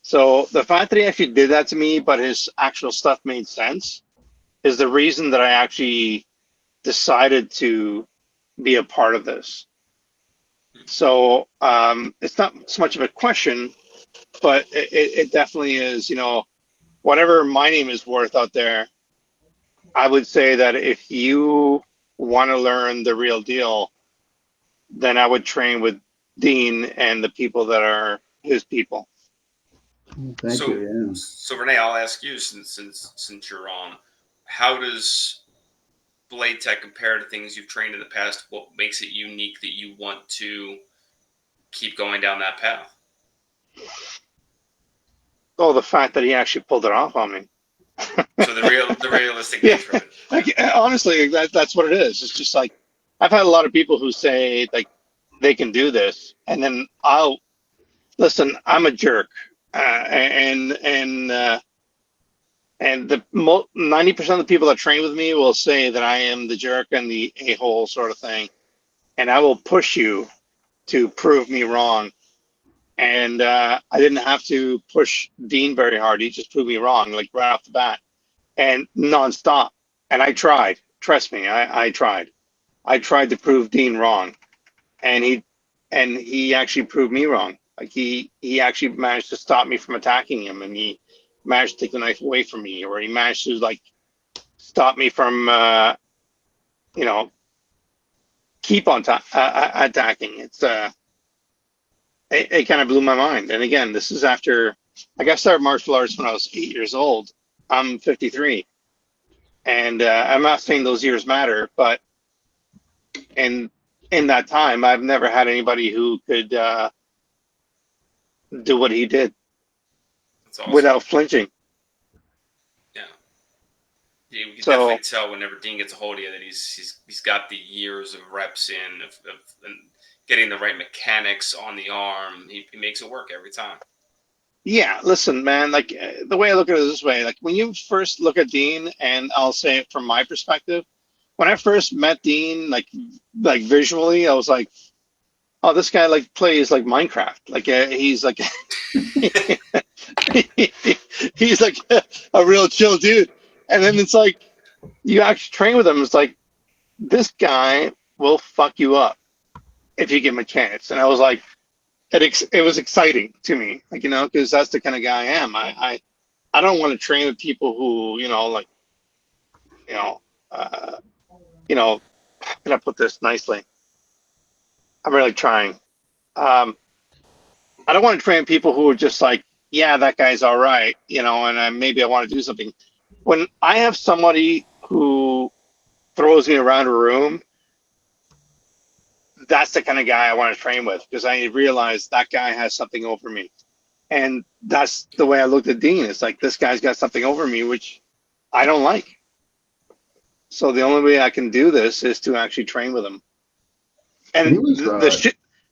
So the fact that he actually did that to me, but his actual stuff made sense, is the reason that I actually decided to be a part of this. So it's not so much of a question, but it definitely is, whatever my name is worth out there. I would say that if you want to learn the real deal, then I would train with Dean and the people that are his people. Thank So, you. Yeah. so Renee, I'll ask you since you're on, how does Blade Tech compare to things you've trained in the past? What makes it unique that you want to keep going down that path? Oh, the fact that he actually pulled it off on me. So the realistic Yeah, nature of it. like honestly, that's what it is. It's just like I've had a lot of people who say like they can do this, and then I'll listen. I'm a jerk, and the 90% of the people that train with me will say that I am the jerk and the a-hole sort of thing, and I will push you to prove me wrong. And I didn't have to push Dean very hard. He just proved me wrong, like right off the bat, and nonstop. And I tried. Trust me, I tried. I tried to prove Dean wrong, and he actually proved me wrong. Like he actually managed to stop me from attacking him, and he managed to take the knife away from me, or he managed to like stop me from you know keep on attacking. It kind of blew my mind. And again, this is after like I started martial arts when I was 8 years old. I'm 53, and I'm not saying those years matter, but in that time, I've never had anybody who could do what he did That's awesome. without flinching. Yeah. Yeah, we can So definitely tell whenever Dean gets a hold of you that he's got the years of reps in of and getting the right mechanics on the arm. He makes it work every time. yeah, listen, man. Like the way I look at it this way, like when you first look at Dean, and I'll say it from my perspective, when I first met Dean, like visually, I was like, oh, this guy like plays like Minecraft. Like he's like he's like a real chill dude. And then it's like you actually train with him. It's like this guy will fuck you up if you give him a chance. And I was like, it was exciting to me, like because that's the kind of guy I am. I don't want to train with people who like you know uh, how can I put this nicely? I'm really trying. Um, I don't want to train people who are just like, yeah, that guy's all right, and maybe I want to do something. When I have somebody who throws me around a room, that's the kind of guy I want to train with because I realize that guy has something over me. And that's the way I looked at Dean. It's like this guy's got something over me, which I don't like. So the only way I can do this is to actually train with him. He And was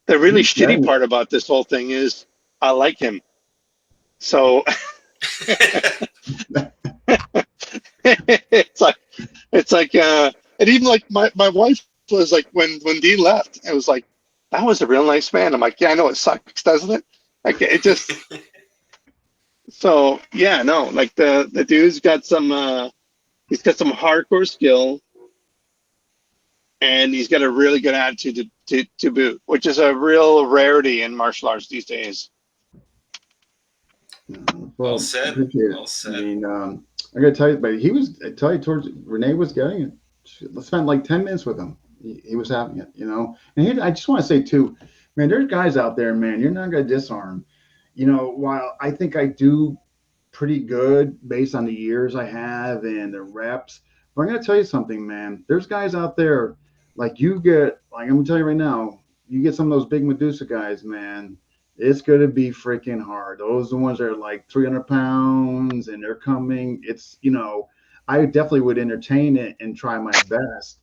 the he really was shitty getting part about this whole thing is I like him. So it's like and even like my wife was like when Dean left, it was like that was a real nice man. I'm like, yeah, I know it sucks, doesn't it? Like it just so yeah, no, like the dude's got some he's got some hardcore skill and he's got a really good attitude to boot, which is a real rarity in martial arts these days. Well well. said. Appreciate it. Well I said. mean, I gotta tell you, but he was. I tell you, towards Renee was getting it. She spent like 10 minutes with him. He was having it. And here, I just want to say too, man, there's guys out there, man. You're not gonna disarm. While I think I do pretty good based on the years I have and the reps. But I'm gonna tell you something, man. There's guys out there like you get. Like I'm gonna tell you right now, you get some of those big Medusa guys, man. It's gonna be freaking hard. Those are the ones that are like 300 pounds and they're coming. I definitely would entertain it and try my best.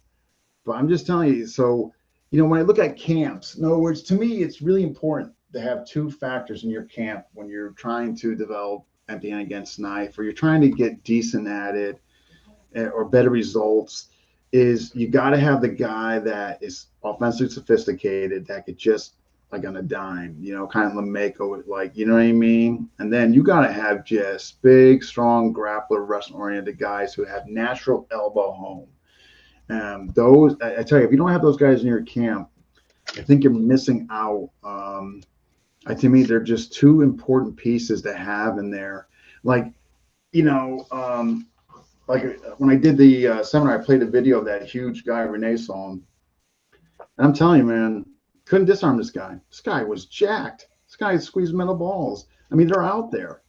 But I'm just telling you. So, when I look at camps, in other words, to me, it's really important to have two factors in your camp when you're trying to develop empty hand against knife, or you're trying to get decent at it. or better results is you got to have the guy that is offensively sophisticated that could just like on a dime, kind of Lameko, like, you know what I mean? And then you got to have just big, strong grappler, wrestling oriented guys who have natural elbow home. Those, I tell you, if you don't have those guys in your camp, I think you're missing out. To me, they're just two important pieces to have in there. Like, like when I did the seminar, I played a video of that huge guy, Renee Song. And I'm telling you, man, couldn't disarm this guy. This guy was jacked. This guy squeezed metal balls. I mean, they're out there.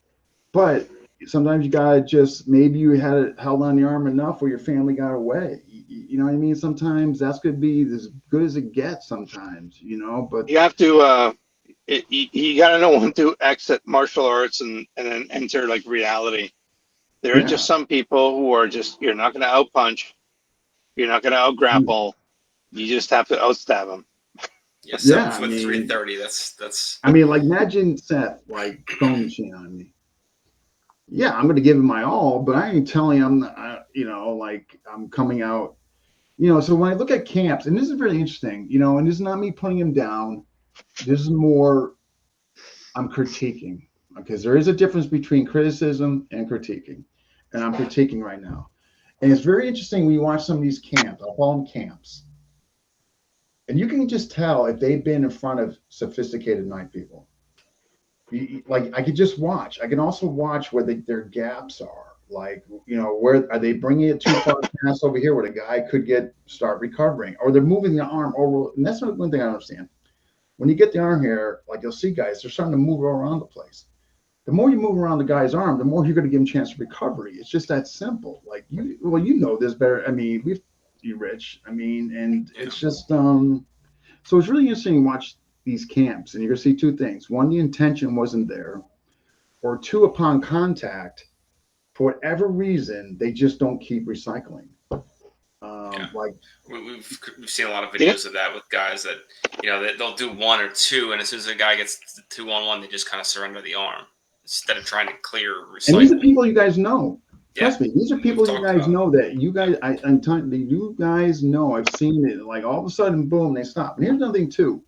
But sometimes you got to just, maybe you had it held on the arm enough where your family got away. You know what I mean? Sometimes that's going to be as good as it gets sometimes, but You have to, you got to know when to exit martial arts and then enter like reality. There are yeah. just some people who are just, you're not going to outpunch. You're not going to outgrapple. You just have to outstab them. Yeah, 7 foot 330. That's. I mean, like imagine Seth like throwing machine on me. Yeah, I'm going to give it my all, but I ain't telling him, like I'm coming out. So when I look at camps, and this is really interesting, and this is not me putting him down. This is more I'm critiquing, because there is a difference between criticism and critiquing, and I'm critiquing right now. And it's very interesting when you watch some of these camps. I'll call them camps. And you can just tell if they've been in front of sophisticated night people. Like I could just watch. I can also watch where their gaps are. Like, where are they bringing it too far past over here where the guy could start recovering, or they're moving the arm over. And that's one thing I don't understand. When you get the arm here, like you'll see guys, they're starting to move around the place. The more you move around the guy's arm, the more you're going to give him a chance of recovery. It's just that simple. Like you know this better. I mean, you Rich. I mean, and it's just so it's really interesting to watch these camps, and you're going to see two things. One, the intention wasn't there, or two, upon contact, for whatever reason, they just don't keep recycling. Like we've seen a lot of videos of that with guys that that they'll do one or two, and as soon as the guy gets 2-on-1, they just kind of surrender the arm instead of trying to clear recycling. And these are people you guys know. Trust me, these are people you guys know that you guys. You guys know. I've seen it. Like all of a sudden, boom, they stop. And here's another thing too.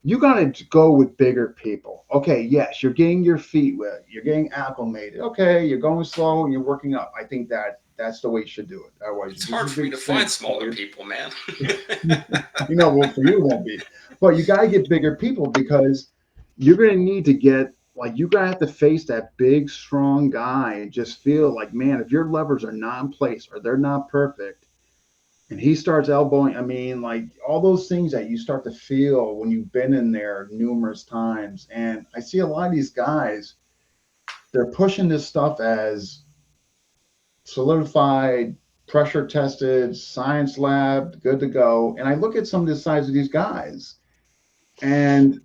You got to go with bigger people. Okay, yes, you're getting your feet wet. You're getting acclimated. Okay, you're going slow and you're working up. I think that's the way you should do it. Otherwise, it's hard for me to find smaller people, man. Well, for you it won't be. But you got to get bigger people, because you're going to need to get, like, you got to have to face that big, strong guy and just feel like, man, if your levers are not in place or they're not perfect, and he starts elbowing, I mean, like all those things that you start to feel when you've been in there numerous times. And I see a lot of these guys, they're pushing this stuff as solidified, pressure tested, science lab, good to go. And I look at some of the size of these guys, and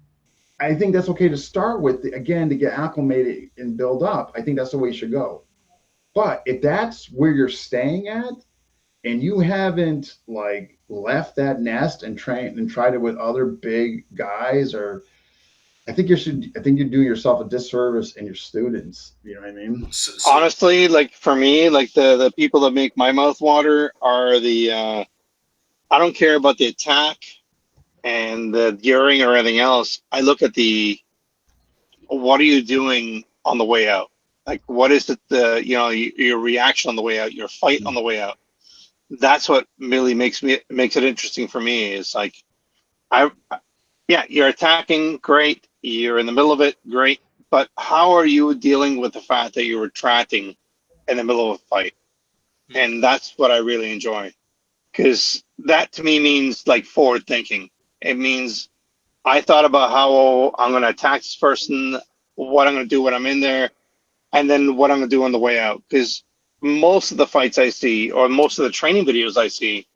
I think that's okay to start with, again, to get acclimated and build up. I think that's the way you should go. But if that's where you're staying at, and you haven't like left that nest and trained and tried it with other big guys, or I think you're doing yourself a disservice and your students. You know what I mean? Honestly, like for me, like the people that make my mouth water are the I don't care about the attack and the gearing or anything else. I look at what are you doing on the way out? Like what is it, your reaction on the way out, your fight on the way out? That's what really makes it interesting for me. Is like, you're attacking, great. You're in the middle of it, great. But how are you dealing with the fact that you're retracting in the middle of a fight? And that's what I really enjoy, because that to me means like forward thinking. It means I thought about how I'm going to attack this person, what I'm going to do when I'm in there, and then what I'm going to do on the way out. Because most of the fights I see, or most of the training videos I see,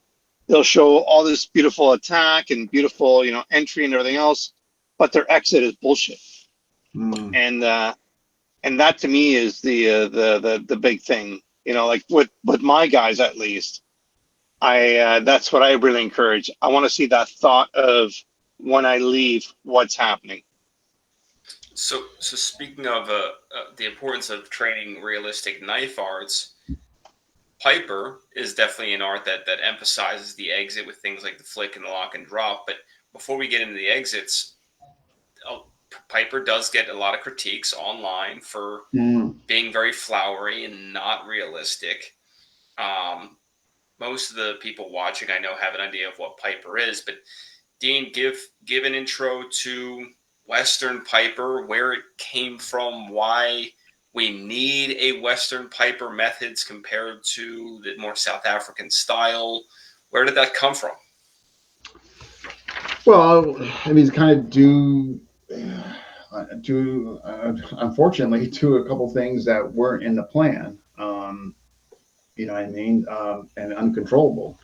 they'll show all this beautiful attack and beautiful, entry and everything else, but their exit is bullshit. And that to me is the big thing. Like with my guys, at least, that's what I really encourage. I want to see that thought of when I leave, what's happening. So speaking of the importance of training realistic knife arts, Piper is definitely an art that emphasizes the exit with things like the flick and the lock and drop. But before we get into the exits, Piper does get a lot of critiques online for being very flowery and not realistic. Most of the people watching, I know, have an idea of what Piper is. But Dean, give an intro to Western Piper, where it came from, why we need a Western Piper methods compared to the more South African style. Where did that come from? Well, I mean, it's kind of due to unfortunately to a couple things that weren't in the plan. You know what I mean? And uncontrollable.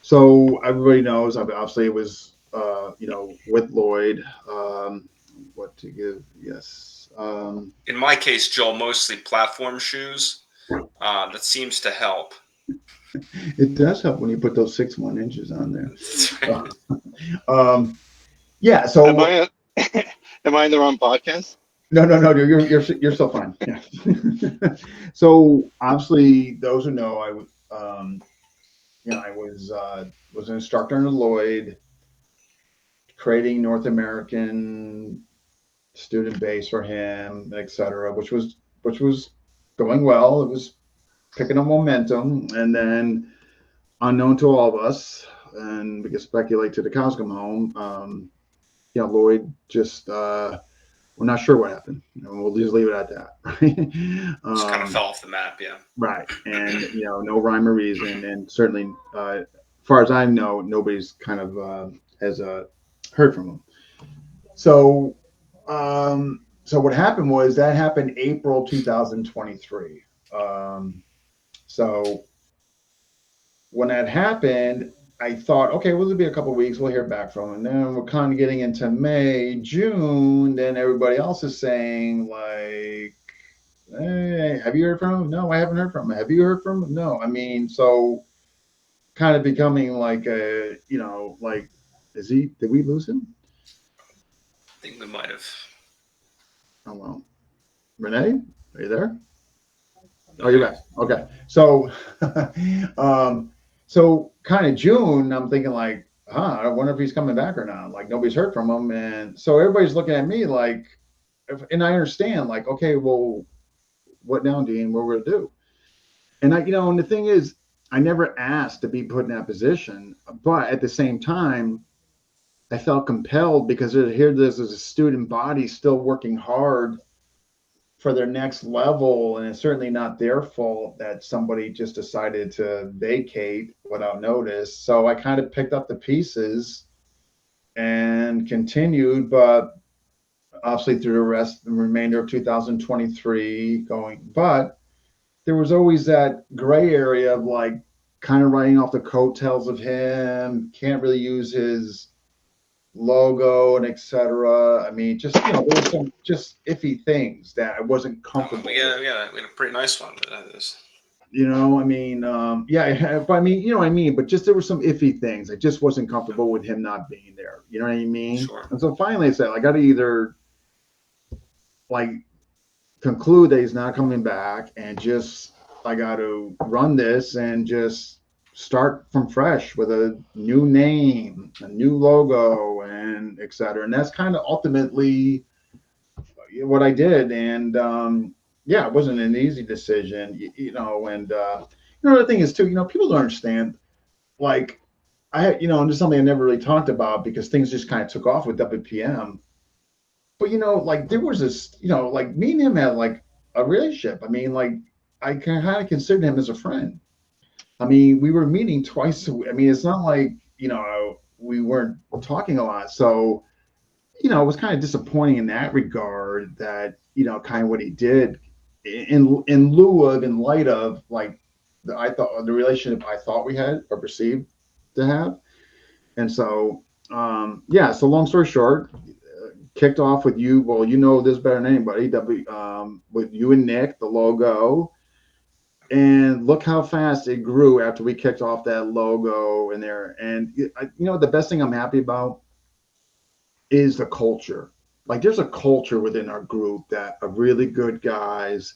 So everybody knows. Obviously, it was with Lloyd. What to give? Yes. In my case, Joel, mostly platform shoes. That seems to help. It does help when you put those 6'1" inches on there. Yeah. So am I in the wrong podcast? no. You're still fine. Yeah. So obviously, those who know, I was an instructor in Lloyd, creating North American student base for him, etc., which was going well. It was picking up momentum, and then unknown to all of us, and we can speculate to the cows come home. Lloyd just we're not sure what happened. We'll just leave it at that. Just kind of fell off the map, yeah. Right, and no rhyme or reason, and certainly, as far as I know, nobody's kind of has heard from him. So what happened was that happened April 2023. So when that happened, I thought, okay, well, it'll be a couple of weeks. We'll hear back from him. And then we're kind of getting into May, June. Then everybody else is saying, like, hey, have you heard from him? No, I haven't heard from him. Have you heard from him? No. I mean, so kind of becoming like like, did we lose him? I think we might have. Oh, well. Renee, are you there? Oh, you're back. Okay. So, so kind of June, I'm thinking like, I wonder if he's coming back or not. Like nobody's heard from him. And so everybody's looking at me like, and I understand like, okay, well, what now, Dean? What we're going to do? And and the thing is, I never asked to be put in that position, but at the same time, I felt compelled because here this is a student body still working hard for their next level, and it's certainly not their fault that somebody just decided to vacate without notice. So I kind of picked up the pieces and continued, but obviously through the remainder of 2023 going, but there was always that gray area of like kind of riding off the coattails of him, can't really use his logo and etc. I mean, just there were some just iffy things that I wasn't comfortable with. We had a pretty nice one. I mean, but I mean, what I mean. But just there were some iffy things. I just wasn't comfortable with him not being there. You know what I mean? Sure. And so finally, I said, I got to either like conclude that he's not coming back, and just I got to run this and just start from fresh with a new name, a new logo, and et cetera. And that's kind of ultimately what I did. And it wasn't an easy decision, and the thing is too, people don't understand, like and it's something I never really talked about because things just kind of took off with WPM. But like there was this, like me and him had like a relationship. I mean, like I kind of considered him as a friend. I mean, we were meeting twice a week. I mean, it's not like, we weren't talking a lot. So, it was kind of disappointing in that regard that, kind of what he did in lieu of, in light of like the relationship I thought we had or perceived to have. And so, so long story short, kicked off with you. Well, this better than anybody, with you and Nick, the logo. And look how fast it grew after we kicked off that logo in there. And the best thing I'm happy about is the culture. Like there's a culture within our group that are really good guys,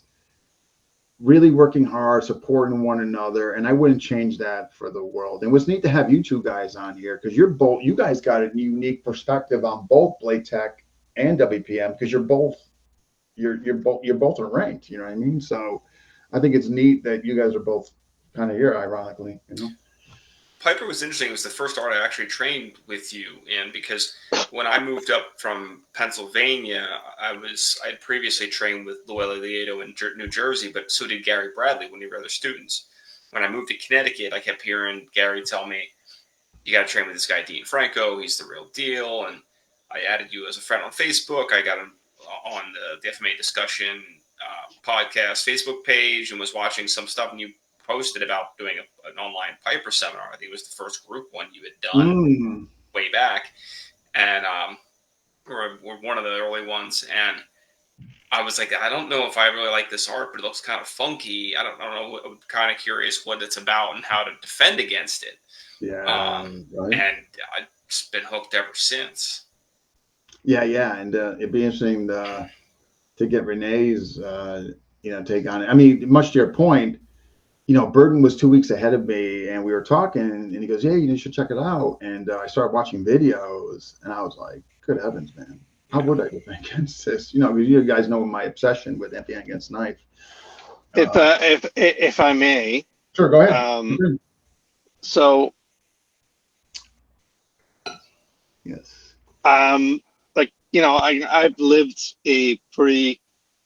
really working hard, supporting one another, and I wouldn't change that for the world. And what's neat to have you two guys on here because you guys got a unique perspective on both Blade Tech and WPM because you're both are ranked. You know what I mean? So I think it's neat that you guys are both kind of here, ironically. You know. Piper was interesting. It was the first art I actually trained with you in because when I moved up from Pennsylvania, I'd previously trained with Loyola Lieto in New Jersey, but so did Gary Bradley when we were other students. When I moved to Connecticut, I kept hearing Gary tell me, "You got to train with this guy Dean Franco. He's the real deal." And I added you as a friend on Facebook. I got him on the FMA discussion podcast Facebook page and was watching some stuff, and you posted about doing an online Piper seminar. I think it was the first group one you had done way back, and we're one of the early ones. And I was like, I don't know if I really like this art, but it looks kind of funky. I don't know. I'm kind of curious what it's about and how to defend against it. Yeah, right. And I've just been hooked ever since. Yeah, and it'd be interesting to get Renee's take on it. I mean, much to your point, Burton was 2 weeks ahead of me, and we were talking, and he goes, "Yeah, you should check it out." And I started watching videos, and I was like, "Good heavens, man! How would I defend against this?" Because you guys know my obsession with empty against knife. If I may, sure, go ahead. So, yes, I've lived a pretty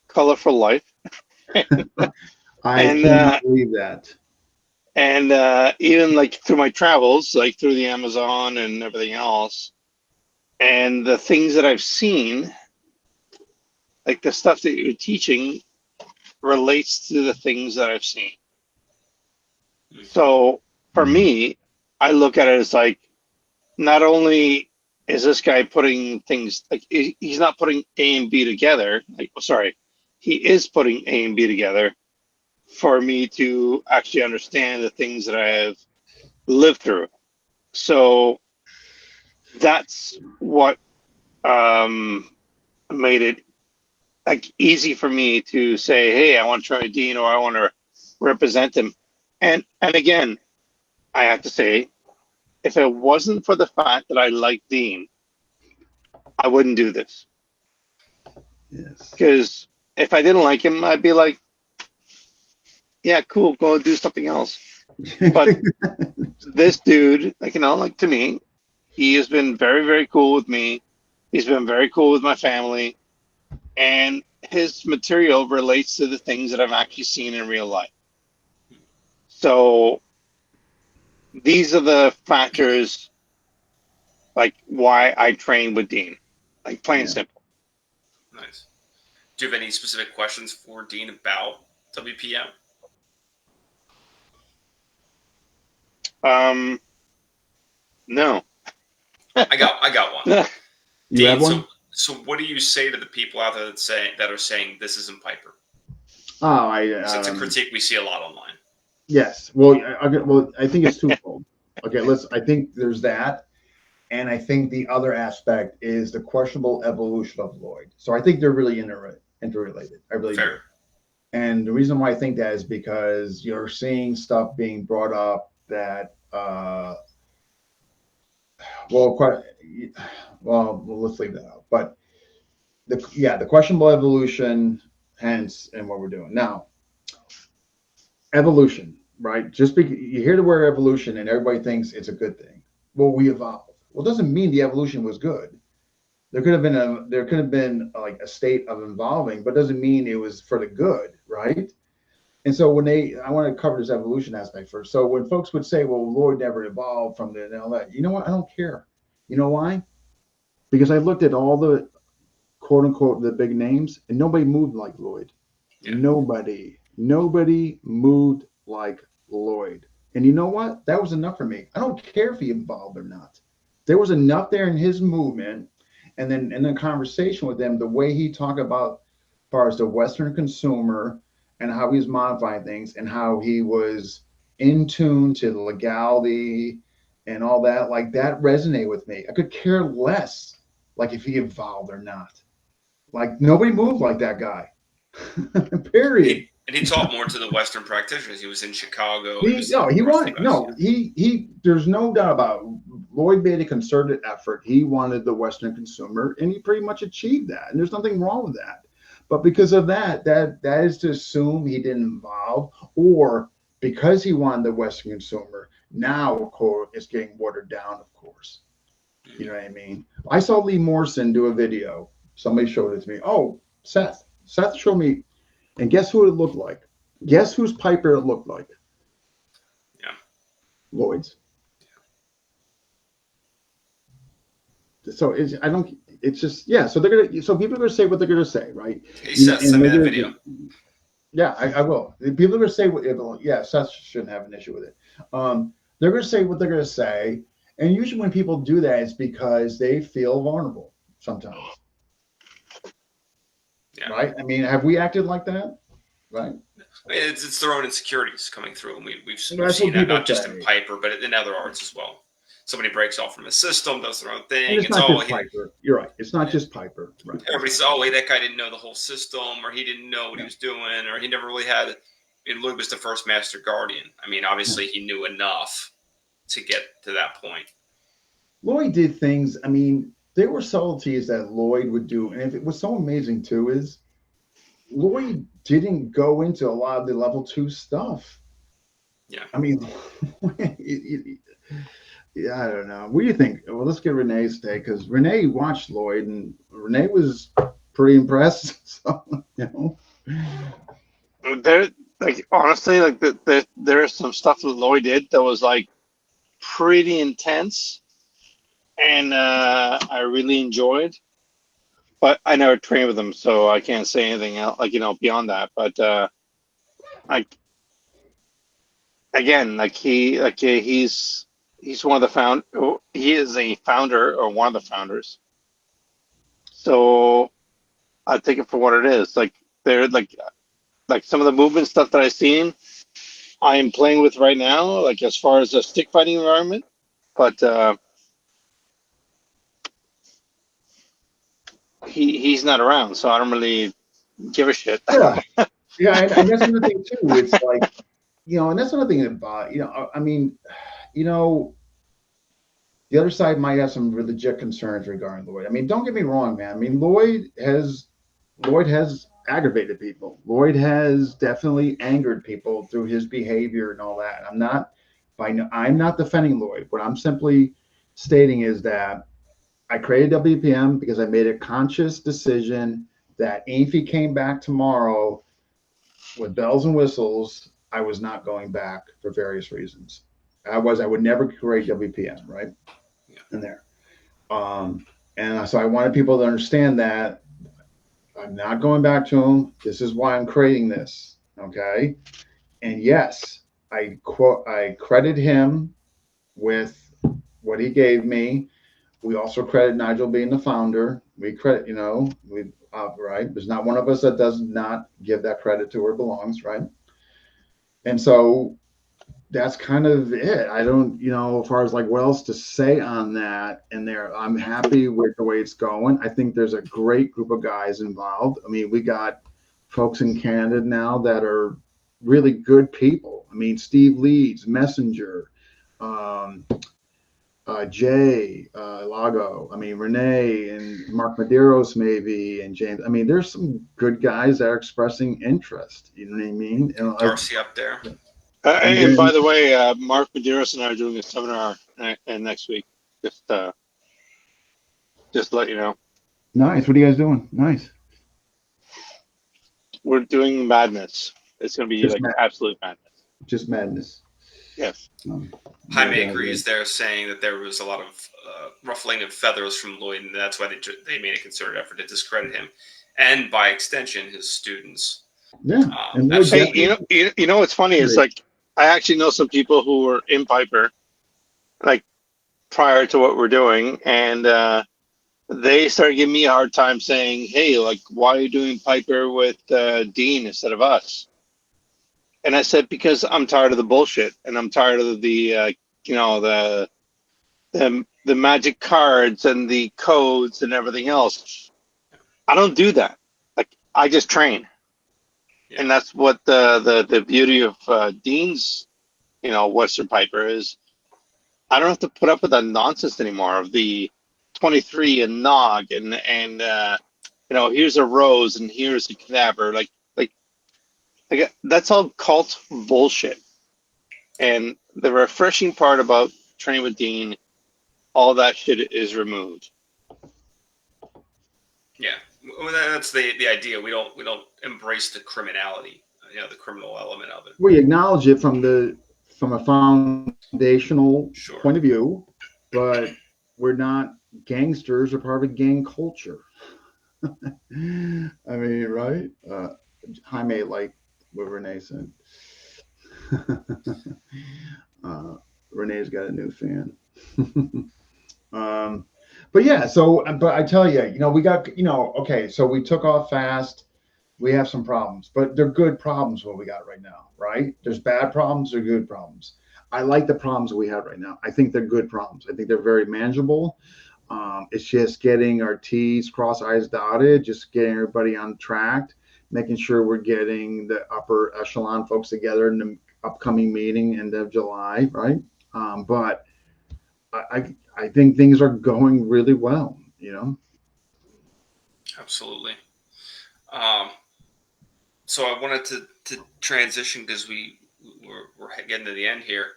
colorful life. I can't believe that. And even like through my travels, like through the Amazon and everything else, and the things that I've seen, like the stuff that you're teaching relates to the things that I've seen. So for me, I look at it as like, not only is this guy putting things, like he's not putting A and B together, he is putting A and B together for me to actually understand the things that I have lived through. So that's what made it like easy for me to say, hey, I want to try Dean, or I want to represent him. And again, I have to say, if it wasn't for the fact that I like Dean, I wouldn't do this. Yes. Because if I didn't like him, I'd be like, yeah, cool, go do something else. But this dude, like to me, he has been very, very cool with me. He's been very cool with my family. And his material relates to the things that I've actually seen in real life. So these are the factors, like why I train with Dean, like plain and simple. Nice. Do you have any specific questions for Dean about WPM? No. I got one. You have one? So what do you say to the people out there that are saying this isn't Piper? Oh, it's a critique we see a lot online. Yes. Well, I think it's twofold. Okay, I think there's that. And I think the other aspect is the questionable evolution of Lloyd. So I think they're really interrelated. I really do. And the reason why I think that is because you're seeing stuff being brought up that, let's leave that out. But the questionable evolution, hence, and what we're doing now. Evolution, right? Just because you hear the word evolution and everybody thinks it's a good thing. Well, we evolved. Well, it doesn't mean the evolution was good. There could have been like a state of evolving, but it doesn't mean it was for the good, right? And so I want to cover this evolution aspect first. So when folks would say, well, Lloyd never evolved from the and all that, you know what? I don't care. You know why? Because I looked at all the quote unquote the big names, and nobody moved like Lloyd. Yeah. Nobody moved like Lloyd. And you know what? That was enough for me. I don't care if he evolved or not. There was enough there in his movement, and then in the conversation with him, the way he talked about as far as the Western consumer and how he was modifying things and how he was in tune to the legality and all that, like that resonated with me. I could care less like if he evolved or not. Like nobody moved like that guy. Period. And he taught more to the Western practitioners. He was in Chicago. He wanted, there's no doubt about it. Lloyd made a concerted effort. He wanted the Western consumer, and he pretty much achieved that. And there's nothing wrong with that. But because of that is to assume he didn't involve, or because he wanted the Western consumer, now, of course, it's getting watered down, of course. You know what I mean? I saw Lee Morrison do a video. Somebody showed it to me. Oh, Seth showed me. And guess who it looked like? Guess whose Piper it looked like? Yeah. Lloyd's. So it's just, yeah. So people are going to say what they're going to say, right? Hey, Seth, send me that video. Yeah, I will. People are going to say Seth shouldn't have an issue with it. They're going to say what they're going to say. And usually when people do that, it's because they feel vulnerable sometimes. Yeah. Right? I mean, have we acted like that? Right? It's their own insecurities coming through. And we've seen that not just in Piper, but in other arts as well. Somebody breaks off from a system, does their own thing. And it's not just Piper. You're right. It's not just Piper. Right. Everybody says, oh, that guy didn't know the whole system, or he didn't know what he was doing, or he never really had. And Lloyd was the first Master Guardian. I mean, obviously, he knew enough to get to that point. Lloyd did things. I mean, there were subtleties that Lloyd would do. And if it was so amazing, too, is Lloyd didn't go into a lot of the level 2 stuff. Yeah. I mean, yeah, I don't know. What do you think? Well, let's get Renee's take, because Renee watched Lloyd, and Renee was pretty impressed. So, there, honestly, there is some stuff that Lloyd did that was pretty intense, and I really enjoyed. But I never trained with him, so I can't say anything else, beyond that. But he's one of the he is a founder, or one of the founders. So I take it for what it is. They're some of the movement stuff that I've seen, I am playing with right now, as far as a stick fighting environment. But he's not around, so I don't really give a shit. Yeah, and that's another thing too. It's and that's another thing about, I mean, the other side might have some legit concerns regarding Lloyd. I mean, don't get me wrong, man. I mean, Lloyd has aggravated people. Lloyd has definitely angered people through his behavior and all that. I'm not defending Lloyd. What I'm simply stating is that I created WPM because I made a conscious decision that if he came back tomorrow with bells and whistles, I was not going back for various reasons. I would never create WPM, right? Yeah. In there. And so I wanted people to understand that I'm not going back to him. This is why I'm creating this. Okay. And yes, I credit him with what he gave me. We also credit Nigel being the founder. We credit, right. There's not one of us that does not give that credit to where it belongs, right? And so that's kind of it. I don't, as far as what else to say on that. And I'm happy with the way it's going. I think there's a great group of guys involved. I mean, we got folks in Canada now that are really good people. I mean, Steve Leeds, Messenger, Jay Lago, I mean, Renee and Mark Medeiros maybe, and James. I mean, there's some good guys that are expressing interest. You know what I mean? And Darcy up there. And by the way, Mark Medeiros and I are doing a seminar next week. Just to let you know. Nice. What are you guys doing? Nice. We're doing madness. It's going to be absolute madness. Just madness. Yes. Jaime agrees there, saying that there was a lot of ruffling of feathers from Lloyd, and that's why they made a concerted effort to discredit him, and by extension, his students. Yeah. Hey, you know what's funny is I actually know some people who were in Piper, prior to what we're doing, and they started giving me a hard time saying, "Hey, why are you doing Piper with Dean instead of us?" And I said, because I'm tired of the bullshit, and I'm tired of the magic cards and the codes and everything else. I don't do that. I just train. And that's what the beauty of Dean's, Western Piper is. I don't have to put up with that nonsense anymore of the 23 and Nog and here's a Rose and here's a Cadaver. Like that's all cult bullshit. And the refreshing part about training with Dean, all that shit is removed. Yeah, well, that's the idea. We don't embrace the criminality, the criminal element of it. We acknowledge it from a foundational Sure. point of view, but we're not gangsters or part of a gang culture. I mean, right? Jaime, like what Renee said. Renee's got a new fan. But yeah, but I tell you, we got, okay, so we took off fast. We have some problems, but they're good problems what we got right now, right? There's bad problems or good problems. I like the problems we have right now. I think they're good problems. I think they're very manageable. It's just getting our T's crossed, I's dotted, just getting everybody on track, making sure we're getting the upper echelon folks together in the upcoming meeting end of July, right? But I think things are going really well, Absolutely. So I wanted to transition because we're getting to the end here.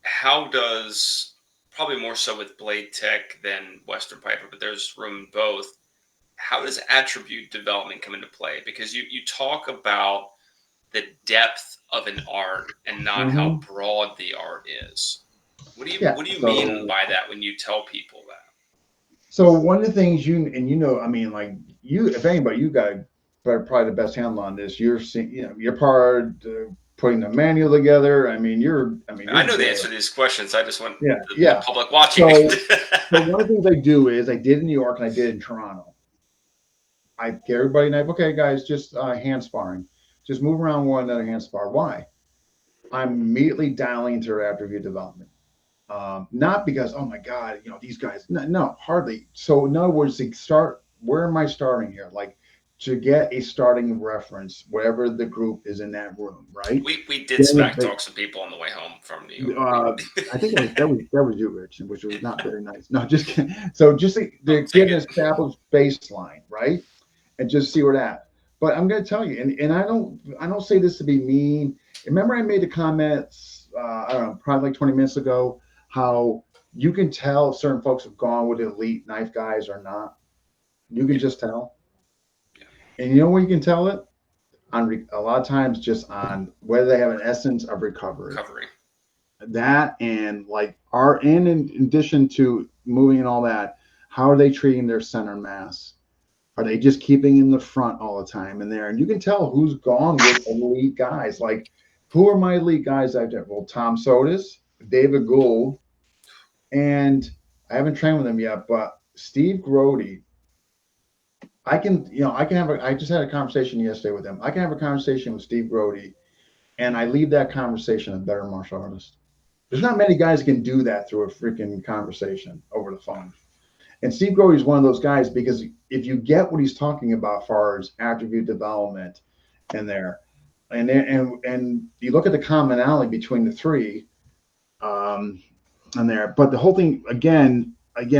How does, probably more so with Blade Tech than Western Piper, but there's room in both. How does attribute development come into play? Because you talk about the depth of an art and not how broad the art is. What do you mean by that when you tell people that? So one of the things I mean, like if anybody, you got probably the best handle on this. You're seeing, you're part putting the manual together. I know the answer to these questions. I just want the public watching. So one of the things I do is I did in New York and I did in Toronto. I get everybody, okay, guys, just hand sparring. Just move around one another, hand spar. Why? I'm immediately dialing into their attribute development. Not because, oh my God, these guys, no, hardly. So in other words, where am I starting here? Like to get a starting reference, wherever the group is in that room, right? We did smack talk some people on the way home from New York. I think that was you, Rich, which was not very nice. No, just kidding. So just to get an established baseline, right? And just see where that. But I'm going to tell you, and I don't say this to be mean. Remember, I made the comments, I don't know, probably like 20 minutes ago, how you can tell if certain folks have gone with elite knife guys or not. You can just tell. Yeah. And you know where you can tell it? On a lot of times, just on whether they have an essence of recovery. That and in addition to moving and all that, how are they treating their center mass? Are they just keeping in the front all the time in there? And you can tell who's gone with elite guys. Like, who are my elite guys out there? Well, Tom Sotis, David Gould, and I haven't trained with him yet, but Steve Grody. I just had a conversation yesterday with him. I can have a conversation with Steve Grody, and I leave that conversation a better martial artist. There's not many guys that can do that through a freaking conversation over the phone. And Steve Grody is one of those guys, because if you get what he's talking about as far as attribute development in there, and you look at the commonality between the three in there, but the whole thing, again,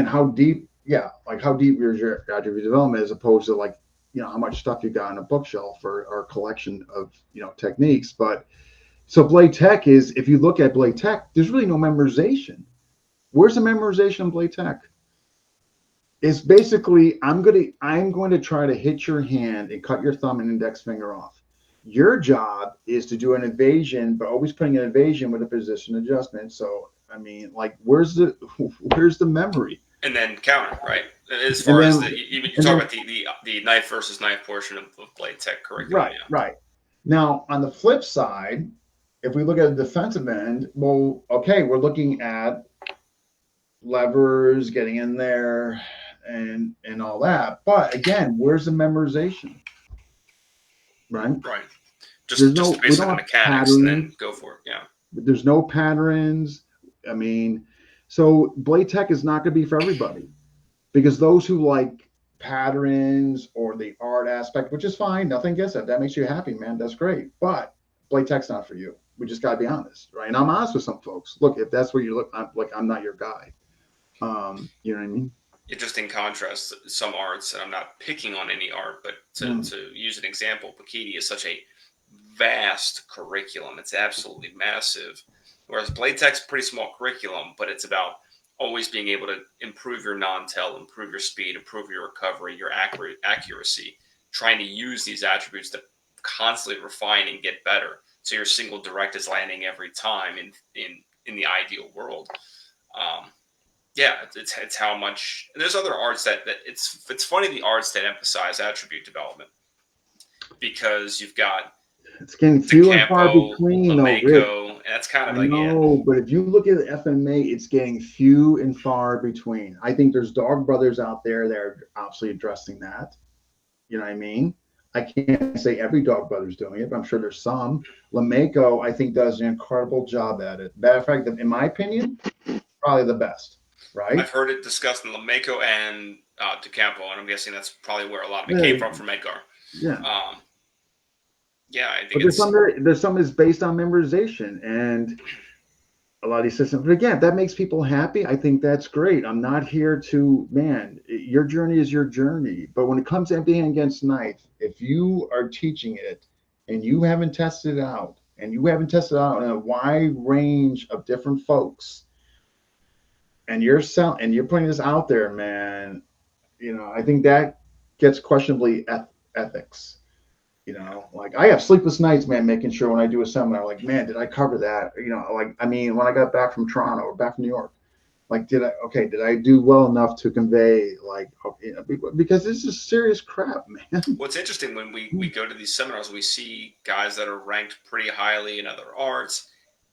how deep your attribute development as opposed to how much stuff you got on a bookshelf or a collection of, techniques. But so Blade Tech is, if you look at Blade Tech, there's really no memorization. Where's the memorization in Blade Tech? It's basically, I'm going to try to hit your hand and cut your thumb and index finger off. Your job is to do an evasion, but always putting an evasion with a position adjustment. So, I mean, where's the memory? And then counter, right? As far as you talk about the knife versus knife portion of Blade Tech curriculum. Right, right. Now, on the flip side, if we look at the defensive end, well, okay, we're looking at levers, getting in there, and all that. But again, where's the memorization? Right? Right. Just based on the mechanics and then go for it. Yeah. There's no patterns. I mean, so Blade Tech is not going to be for everybody, because those who like patterns or the art aspect, which is fine. Nothing against that. That makes you happy, man. That's great. But blade tech's not for you. We just got to be honest, right? And I'm honest with some folks. Look, if that's what you look, I'm not your guy. You know what I mean? Just in contrast, some arts, and I'm not picking on any art, but to use an example, Bikini is such a vast curriculum. It's absolutely massive. Whereas blade tech's a pretty small curriculum, but it's about always being able to improve your non-tail, improve your speed, improve your recovery, your accuracy, trying to use these attributes to constantly refine and get better. So your single direct is landing every time in the ideal world. Yeah, it's how much. There's other arts that it's funny, the arts that emphasize attribute development, because you've got it's getting few and far DeCampo, between, though, Rick. and that's kind of I know, but if you look at the FMA, it's getting few and far between. I think there's dog brothers out there that are obviously addressing that. You know what I mean? I can't say every dog brother's doing it, but I'm sure there's some. LeMaco, I think, does an incredible job at it. Matter of fact, in my opinion, probably the best. Right? I've heard it discussed in LeMaco and DeCampo, and I'm guessing that's probably where a lot of it came from Edgar. Yeah. Yeah, I think but there's some that's based on memorization and a lot of these systems. But again, if that makes people happy, I think that's great. I'm not here to, your journey is your journey. But when it comes to being against knife, if you are teaching it and you haven't tested it out, and you haven't tested it out in a wide range of different folks, and you're putting this out there, man, I think that gets questionably ethics. Like I have sleepless nights, man, making sure when I do a seminar, like, man, did I cover that? When I got back from Toronto or back from New York, like, did I do well enough to convey, because this is serious crap, man. What's interesting when we go to these seminars, we see guys that are ranked pretty highly in other arts,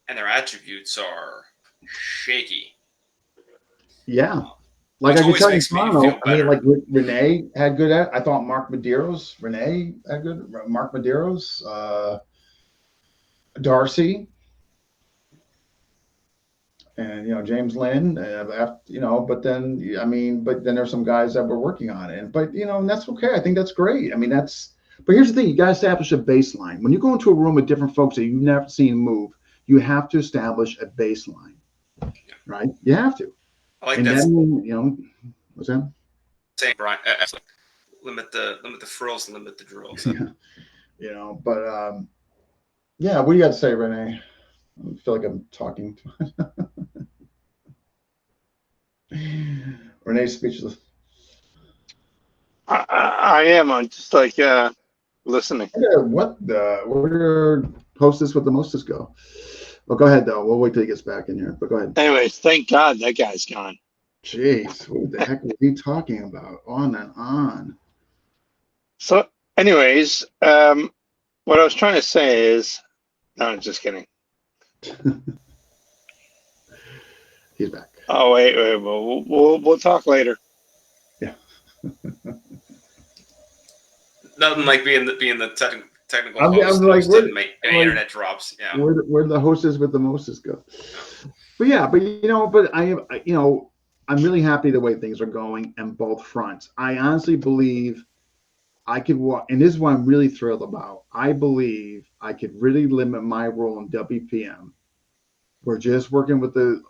and their attributes are shaky. Yeah. Like I can tell you, Toronto, like Renee had good at. I thought Renee had good. Mark Medeiros, Darcy, and James Lynn. But then there's some guys that were working on it. And that's okay. I think that's great. But here's the thing: you got to establish a baseline. When you go into a room with different folks that you've never seen move, you have to establish a baseline, right? You have to. I like and that. Then, what's that? Saying, Brian, limit the frills, limit the drills. Yeah. But yeah, what do you got to say, Renee? I feel like I'm talking. Renee's speechless. I am. I'm just like listening. Where hostess with the mostest go? Well, go ahead, though. We'll wait till he gets back in here. But go ahead. Anyways, thank God that guy's gone. Jeez, what the heck was he talking about? On and on. So, anyways, what I was trying to say is, no, I'm just kidding. He's back. Oh wait, we'll talk later. Yeah. Nothing like being the technical I host. was like, internet drops. Yeah. Where the hostess with the mostest go. But yeah, but I'm really happy the way things are going on both fronts. I honestly believe I could and this is what I'm really thrilled about. I believe I could really limit my role in WPM. We're just working with the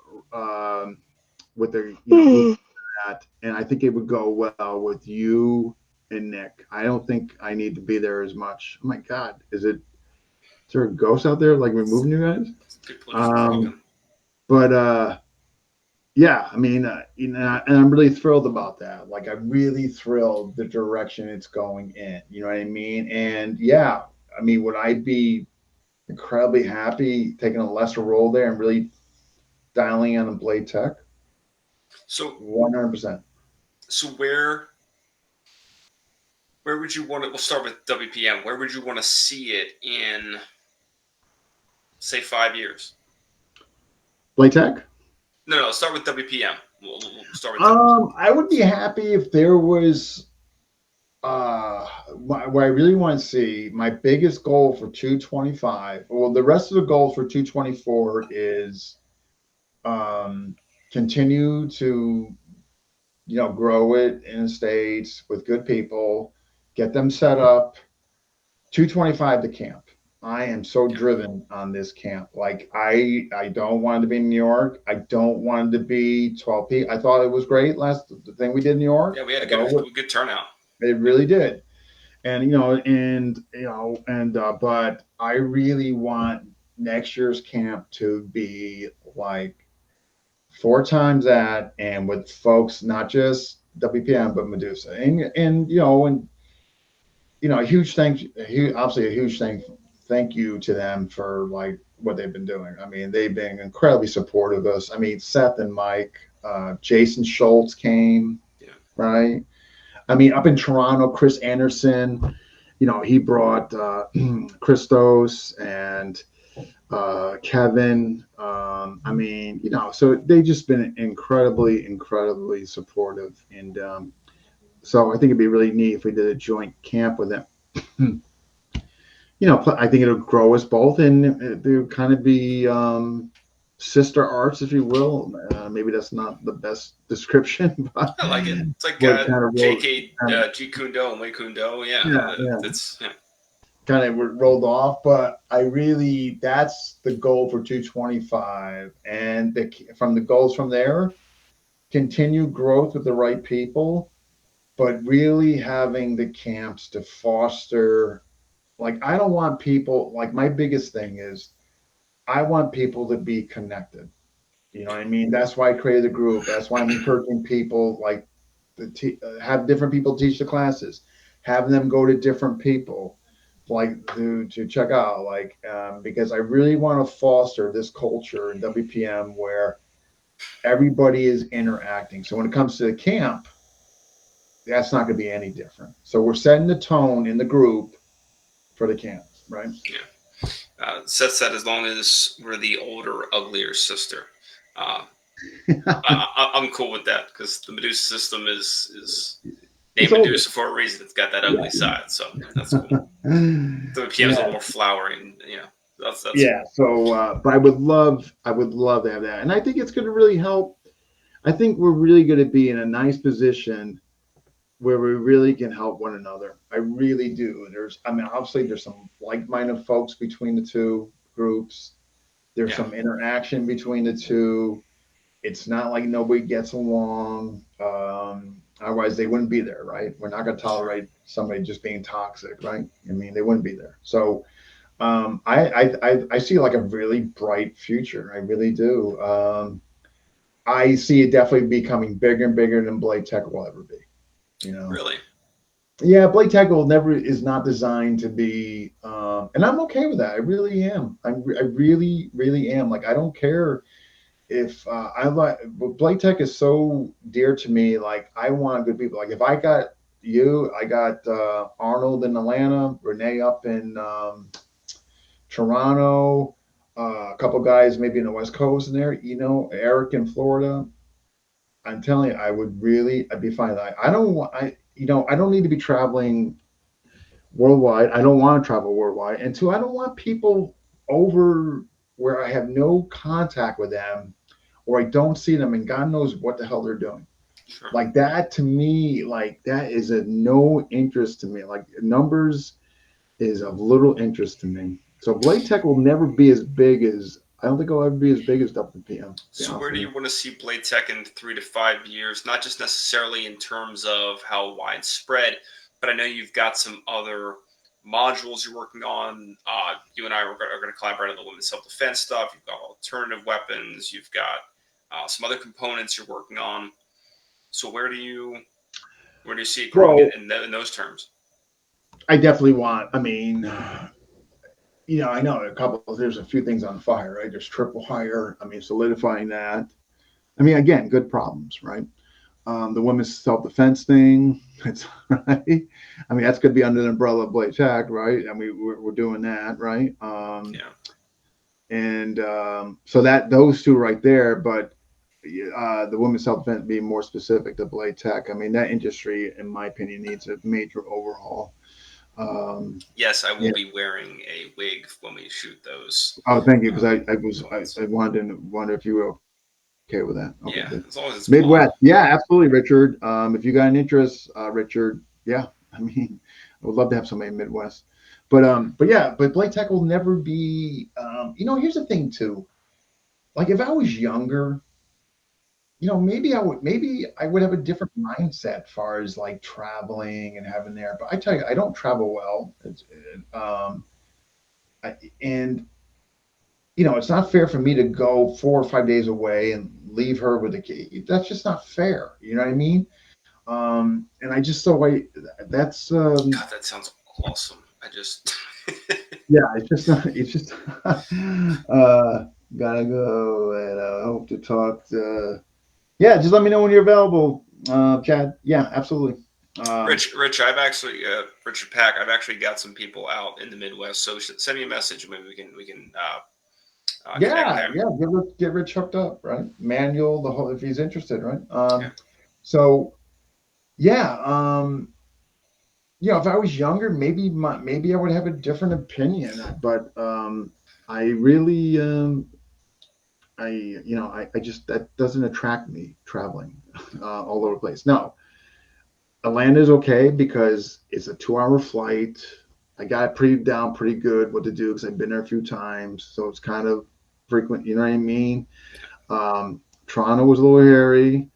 and I think it would go well with you and Nick. I don't think I need to be there as much. Oh my God, is there a ghost out there like removing you guys? Yeah, and I'm really thrilled about that. Like, I'm really thrilled the direction it's going in. You know what I mean? And yeah, would I be incredibly happy taking a lesser role there and really dialing in on blade tech? So 100%. So where would you want to? We'll start with WPM. Where would you want to see it in, say, 5 years? Blade tech? No. Start with WPM. We'll start with. I would be happy if there was. What I really want to see, my biggest goal for 225. Well, the rest of the goals for 224 is continue to grow it in the States with good people, get them set up. 225 to camp. I am so Yeah. driven on this camp. Like I don't want it to be in New York. I don't want it to be 12 p. I thought it was great last the thing we did in New York. Yeah, we had I a thought good turnout. it Yeah. really did. And but I really want next year's camp to be like 4 times that, and with folks not just WPM but Medusa, and a huge obviously a huge thank you to them for like what they've been doing. I mean, they've been incredibly supportive of us. I mean, Seth and Mike, Jason Schultz came, Yeah. right? I mean, up in Toronto, Chris Anderson, he brought Christos and Kevin. I mean, so they've just been incredibly, incredibly supportive. And so I think it'd be really neat if we did a joint camp with them. I think it'll grow us both, and they'll kind of be sister arts, if you will. Maybe that's not the best description, but I like it. It's like what kind of rolled, JK kind of, G Kundo and Wei Kundo. Yeah, yeah, yeah, that's yeah. kind of rolled off. But that's the goal for 225, and from the goals from there, continue growth with the right people, but really having the camps to foster. Like, I don't want people, like, my biggest thing is I want people to be connected. You know what I mean? That's why I created a group. That's why I'm encouraging people like have different people teach the classes, have them go to different people, like to check out, like because I really want to foster this culture in WPM where everybody is interacting. So when it comes to the camp, that's not going to be any different. So we're setting the tone in the group for the camp, right? Yeah. Seth said, as long as we're the older, uglier sister, uh, I'm cool with that because the Medusa system is It's named older. Medusa for a reason. It's got that ugly Yeah. side, so that's cool. The PM is a Yeah. little more flowery, and that's Yeah. cool. So, but I would love to have that, and I think it's going to really help. I think we're really going to be in a nice position where we really can help one another. I really do. I mean, obviously, there's some like-minded folks between the two groups. There's Yeah, some interaction between the two. It's not like nobody gets along. Otherwise, they wouldn't be there, right? We're not going to sure. tolerate somebody just being toxic, right? I mean, they wouldn't be there. So, I see like a really bright future. I really do. I see it definitely becoming bigger and bigger than Blade Tech will ever be. You know, Really, yeah, Blade Tech will never is not designed to be, and I'm okay with that. I really am. I really, really am. Like, I don't care if I like Blade Tech is so dear to me. Like, I want good people. Like, if I got you, I got Arnold in Atlanta, Renee up in Toronto, a couple guys maybe in the West Coast in there, Eric in Florida. I'm telling you, I'd be fine with that. I don't want, I don't need to be traveling worldwide. I don't want to travel worldwide. And two, I don't want people over where I have no contact with them or I don't see them and God knows what the hell they're doing. sure. Like that to me, like that is of no interest to me. Like numbers is of little interest to me. So Blade Tech will never be as big as I don't think it'll ever be as big as WPM. To be So honest where do with you you. want to see Blade Tech in 3 to 5 years? Not just necessarily in terms of how widespread, but I know you've got some other modules you're working on. You and I are going to collaborate on the women's self-defense stuff. You've got alternative weapons. You've got some other components you're working on. So where do you see it growing Well, in those terms? I definitely want. I mean, I know there's a few things on fire, right? There's triple hire. I mean, solidifying that. I mean, again, good problems, right? The women's self defense thing. It's right. I mean, that's going to be under the umbrella of Blade Tech, right? I mean, we're doing that, right? Yeah, And so that those two right there, but the women's self defense being more specific to Blade Tech. I mean, that industry, in my opinion, needs a major overhaul. yes, I will Yeah. be wearing a wig when we shoot those Oh, thank you, because I components. wanted if you were okay with that. Okay with that. Okay, Yeah, good. as long as it's fun. Midwest. Yeah, absolutely, Richard. If you got an interest, Richard, yeah. I mean, I would love to have somebody in Midwest. But yeah, but Blade Tech will never be here's the thing too. Like if I was younger, maybe I would have a different mindset as far as like traveling and having there. But I tell you, I don't travel well. And it's not fair for me to go 4 or 5 days away and leave her with a kid. That's just not fair. You know what I mean? And I just so I that's God, that sounds awesome. I just yeah, it's just not. It's just gotta go, and I hope to talk. Yeah, just let me know when you're available, Chad. Yeah, absolutely. Um, Rich, I've actually Richard Pack. I've actually got some people out in the Midwest, so send me a message. Maybe we can connect yeah, there. yeah, get Rich hooked up, right? Manual, the whole if he's interested, right? Yeah. So yeah, if I was younger, maybe I would have a different opinion, but I really I just that doesn't attract me traveling all over the place. No, Atlanta's okay because it's a 2 hour flight. I got it pretty good what to do because I've been there a few times, so it's kind of frequent. You know what I mean? Toronto was a little hairy.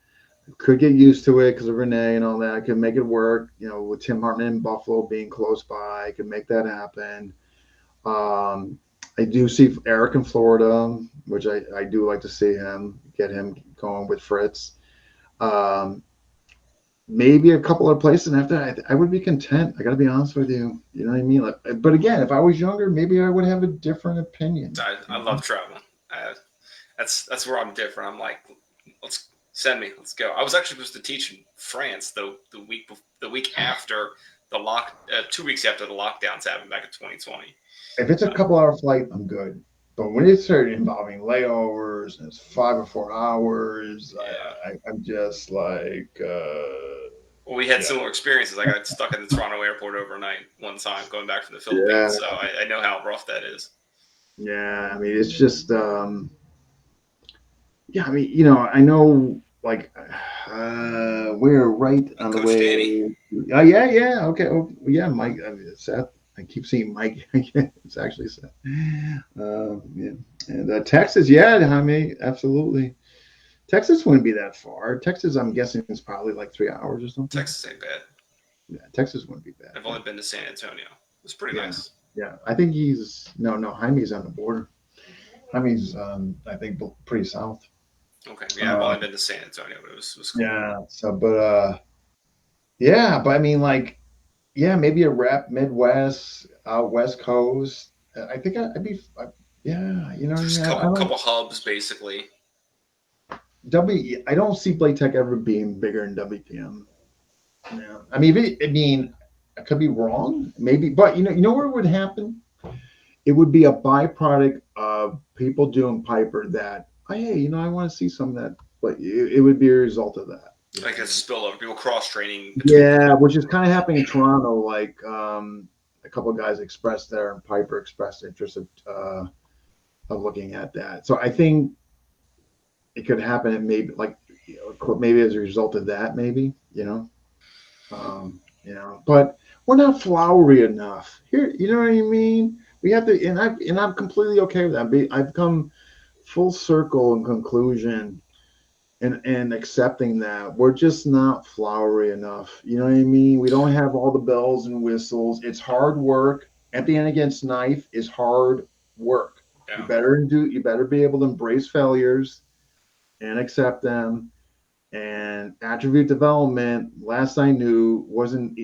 Could get used to it because of Renee and all that. I could make it work. With Tim Hartman in Buffalo being close by, I could make that happen. Um, I do see Eric in Florida, which I do like to see him, get him going with Fritz. Um, Maybe a couple of places, and after that, I would be content. I got to be honest with you. You know what I mean? Like, but again, if I was younger, maybe I would have a different opinion. I love traveling. That's where I'm different. I'm like, let's send me, let's go. I was actually supposed to teach in France the week after the 2 weeks after the lockdowns happened back in 2020. If it's a Uh, couple-hour flight, I'm good. But when it started involving layovers and it's 5 or 4 hours, yeah. I'm just like, Well, we had yeah, similar experiences. I got stuck at the Toronto airport overnight one time going back from the yeah, Philippines, so I know how rough that is. yeah. I mean, it's just, yeah. I mean, I know, like, we're right on the Coach way. Danny. Oh, yeah, yeah. Okay. Oh, yeah, Mike. I mean, Seth. I keep seeing Mike. It's actually Seth. Yeah. And Texas, yeah, I mean, absolutely. Texas wouldn't be that far. Texas, I'm guessing, is probably like 3 hours or something. Texas ain't bad. Yeah, Texas wouldn't be bad. I've only been to San Antonio. It was pretty Yeah, nice. yeah. I think he's no. Jaime's on the border. Jaime's, I think, pretty south. Okay, yeah, I've Uh, only been to San Antonio, but it was cool. yeah. So, yeah. But I mean, like, yeah, maybe a rep Midwest, West Coast. I think I'd be, yeah. You know what I Just mean? a I couple don't. couple hubs basically. I don't see Blade Tech ever being bigger than WPM. Yeah. I mean, I could be wrong, maybe, but where it would happen? It would be a byproduct of people doing Piper that, oh, hey, I want to see some of that, but it would be a result of that. You know Like what I a mean? spillover, people cross training between. Yeah, which is kind of happening in Toronto. Like, a couple of guys expressed there, and Piper expressed interest of looking at that. So I think it could happen, and maybe like, maybe as a result of that, maybe. But we're not flowery enough here. You know what I mean? We have to, and I'm completely okay with that. I've come full circle in conclusion and accepting that we're just not flowery enough. You know what I mean? We don't have all the bells and whistles. It's hard work. At the end against knife is hard work. Yeah, You better be able to embrace failures and accept them. And attribute development, last I knew, wasn't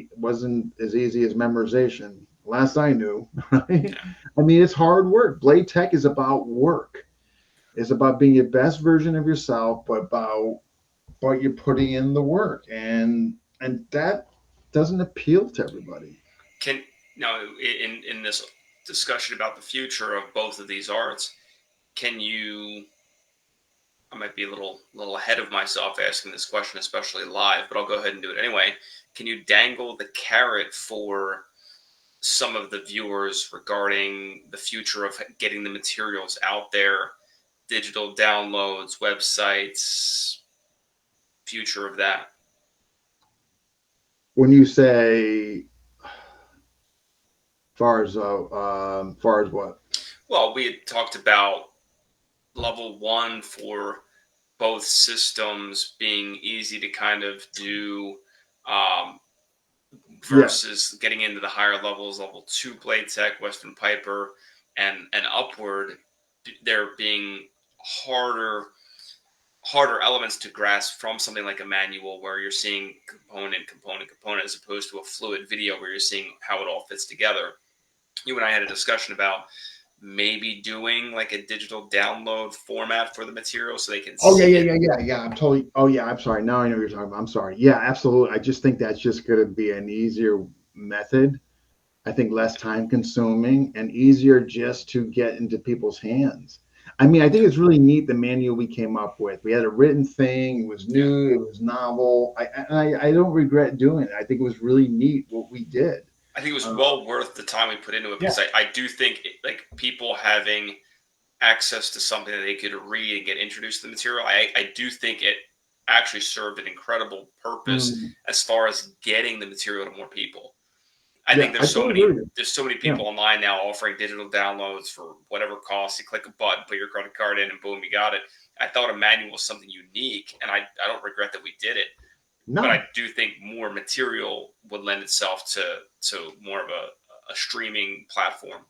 as easy as memorization. Last I knew, right? yeah. I mean, it's hard work. Blade Tech is about work. It's about being your best version of yourself, but you're putting in the work, and that doesn't appeal to everybody. Can now in this discussion about the future of both of these arts, can you? I might be a little ahead of myself asking this question, especially live, but I'll go ahead and do it anyway. Can you dangle the carrot for some of the viewers regarding the future of getting the materials out there digital downloads, websites, future of that? When you say far as what? Well, we had talked about level 1 for both systems being easy to kind of do, um, Yeah. versus getting into the higher levels, level 2 blade tech, Western Piper, and upward, there being harder elements to grasp from something like a manual where you're seeing component as opposed to a fluid video where you're seeing how it all fits together. You and I had a discussion about maybe doing like a digital download format for the material so they can Oh yeah, see yeah, it. yeah, yeah, yeah. I'm totally. Oh yeah, I'm sorry. Now I know what you're talking about. I'm sorry. Yeah, absolutely. I just think that's just going to be an easier method. I think less time consuming and easier just to get into people's hands. I mean, I think it's really neat the manual we came up with. We had a written thing. It was Yeah. new. It was novel. I don't regret doing it. I think it was really neat what we did. I think it was Uh, well worth the time we put into it yeah. because I do think like people having access to something that they could read and get introduced to the material, I do think it actually served an incredible purpose Mm, as far as getting the material to more people. I think yeah. I totally agree with you. there's so many Yeah. people online now offering digital downloads for whatever cost. You click a button, put your credit card in, and boom, you got it. I thought a manual was something unique, and I don't regret that we did it. But I No. do think more material would lend itself to more of a streaming platform.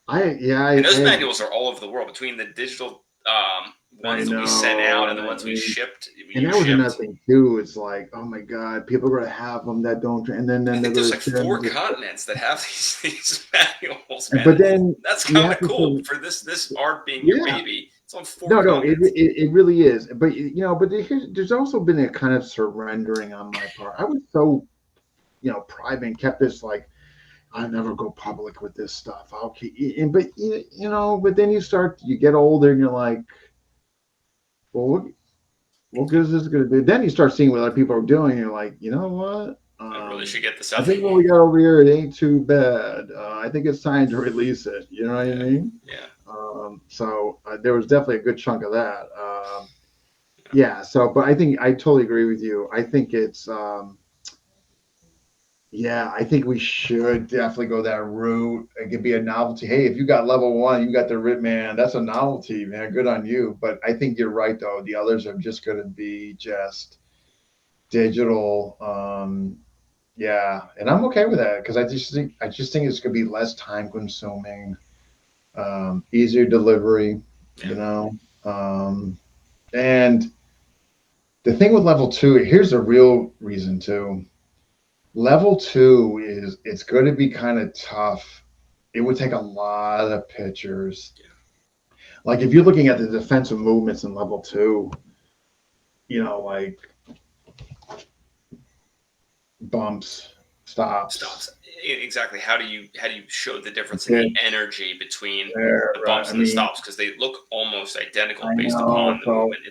And those I manuals are all over the world between the digital I ones that we sent know, out and the ones we shipped. and You that was another shipped. thing too. It's like, oh my God, people are gonna have them that don't, and I then they're think there's gonna like send four them. continents that have these manuals, man. But then That's you kind have of to, cool for this art being your yeah, baby. It's on four no, continents. it really is. But but there's also been a kind of surrendering on my part. I was so private and kept this like I never go public with this stuff. Okay, but but then you get older and you're like, well, what good is this going to be? Then you start seeing what other people are doing. And you're like, you know what? I really should get this I out think there what more. we got over here, it ain't too bad. I think it's time to release it. You know what I Yeah, mean? yeah, So there was definitely a good chunk of that. Yeah. So, but I think I totally agree with you. I think it's, yeah, I think we should definitely go that route. It could be a novelty. Hey, if you got level one, you got the Rip Man. That's a novelty, man. Good on you. But I think you're right, though. The others are just going to be just digital. Yeah, and I'm okay with that because I just think it's gonna be less time consuming, easier delivery, yeah. you know. And the thing with level two, here's a real reason too. Level two is it's going to be kind of tough. It would take a lot of pictures. Like if you're looking at the defensive movements in level two, like bumps, stops, Stops. Exactly. How do you show the difference in the pitch, energy between there, the right? bumps I and the mean, stops because they look almost identical I based know. upon the So movement.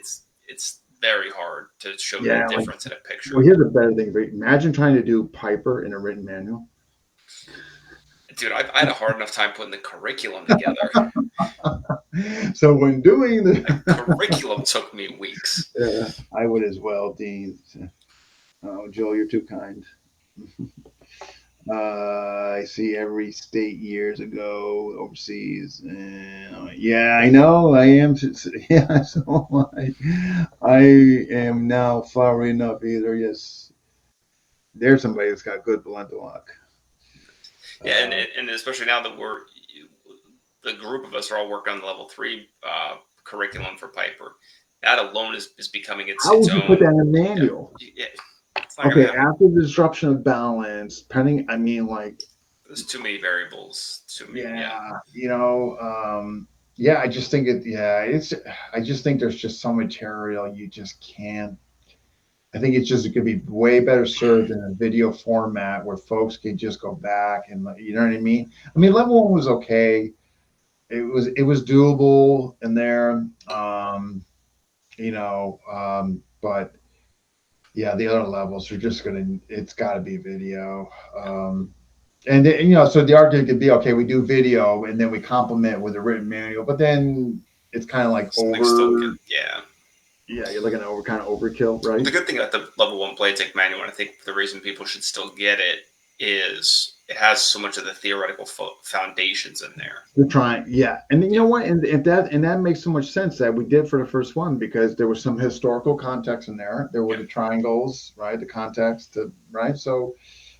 It's very hard to show that yeah, like difference in a picture. well, here's a better thing. Imagine trying to do Piper in a written manual. Dude, I had a hard enough time putting the curriculum together. So when doing The the, curriculum took me weeks. yeah, I would as well, Dean. Oh, Joel, you're too kind. I see every state years ago overseas. Yeah, I know. I am. Yeah, so I am now flowery enough either. Yes, there's somebody that's got good luck. Yeah, Uh, and especially now that the group of us are all working on the level 3 curriculum for Piper. That alone is becoming how its would you put own. that in a Yeah, manual? yeah, it's not gonna Okay, happen. after the disruption of balance, depending, I mean, like, There's too many variables. Too many. Yeah, yeah, yeah, I just think I just think there's just some material you just can't. I think it's just, it could be way better served in a video format where folks could just go back and, you know what I mean? I mean, level one was okay. It was doable in there. But yeah, the other levels are just it's got to be video. So the argument could be, okay, we do video and then we complement with a written manual, but then it's kind of like Something still over. good. Yeah. Yeah, you're looking at over kind of overkill, Well, right? the good thing about the level 1 blade tech manual, and I think the reason people should still get it, is it has so much of the theoretical foundations in there. We're trying, yeah, and you know Yeah. what, and if that makes so much sense that we did for the first one because there was some historical context in there. There were Yeah. the triangles, right? The context, right? So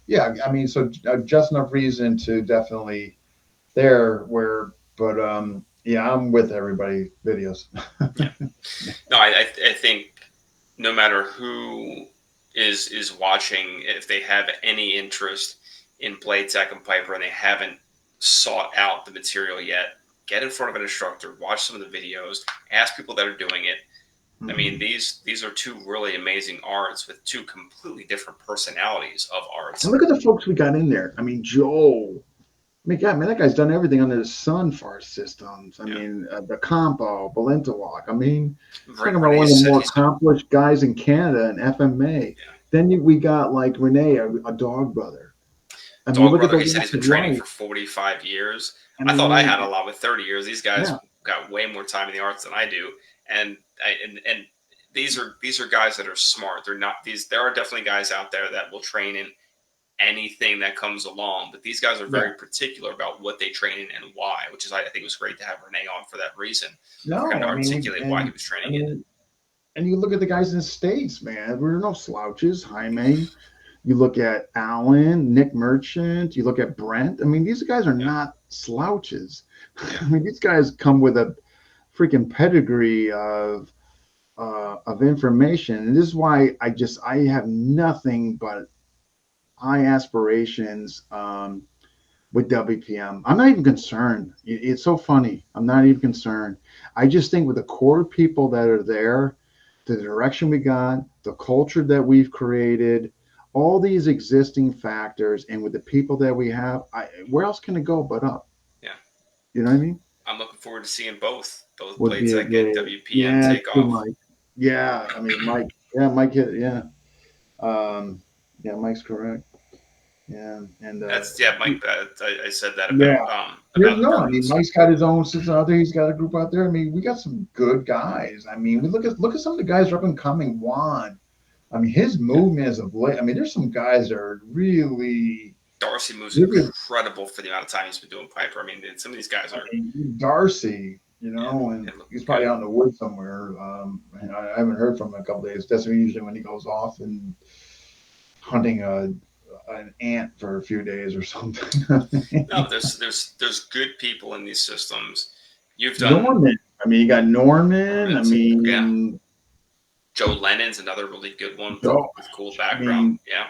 yeah, I mean, so just enough reason to definitely there where, but yeah, I'm with everybody videos. Yeah. No, I think no matter who is watching, if they have any interest in blade tech and Piper and they haven't sought out the material yet, get in front of an instructor, watch some of the videos, ask people that are doing it. I mean, these are two really amazing arts with two completely different personalities of And arts. look at the folks we got in there. I mean, Joe. I mean, God, man, that guy's done everything under the sun for our systems. I Yeah. mean, the Compo, Balintawak. I mean, talking about Renee one of the said more he's doing. accomplished guys in Canada in FMA. Yeah. Then we got like Renee, a dog brother. I mean, Dog look at brother, the he said he's walk been of training life. for 45 years. I I thought I had mean, a lot with 30 years. These guys yeah, got way more time in the arts than I do, and and these are guys that are smart. They're not these. There are definitely guys out there that will train in anything that comes along, but these guys are yeah. very particular about what they train in and why, which is I think it was great to have Renee on for that reason, for him No, to I mean, articulate why he was I training in it. mean, and you look at the guys in the States, man. We're no slouches. Jaime, you look at Allen, Nick Merchant, you look at Brent. I mean, these guys are Yeah, not slouches. yeah, I mean, these guys come with a freaking pedigree of information, and this is why I have nothing but high aspirations with WPM. I'm not even concerned. It's so funny. I'm not even concerned. I just think with the core people that are there, the direction we got, the culture that we've created, all these existing factors, and with the people that we have, where else can it go but up? yeah. You know what I mean? I'm looking forward to seeing both Would Blade be a Tech and great, WPM yeah, take good off. Mike. Yeah, I mean Mike. Yeah, Mike hit. Yeah, um, yeah, Mike's correct. Yeah, and That's yeah, Mike. I said that yeah. about No, I mean Bruins. Mike's got his own system out there. He's got a group out there. I mean, we got some good guys. I mean, we look at some of the guys who are up and coming. Juan. I mean, his Yeah. movement is of late. I mean, there's some guys that are really, Darcy moves really. incredible for the amount of time he's been doing Piper. I mean, some of these guys I are mean, Darcy, you yeah, know, and they look he's probably good. out in the woods somewhere. And I haven't heard from him in a couple of days. That's usually when he goes off and hunting an ant for a few days or something. No, there's good people in these systems. You've done Norman. I mean, you got Norman. I Norman's, yeah. mean, Joe Lennon's another really good one Joe. with cool I background. mean, Yeah,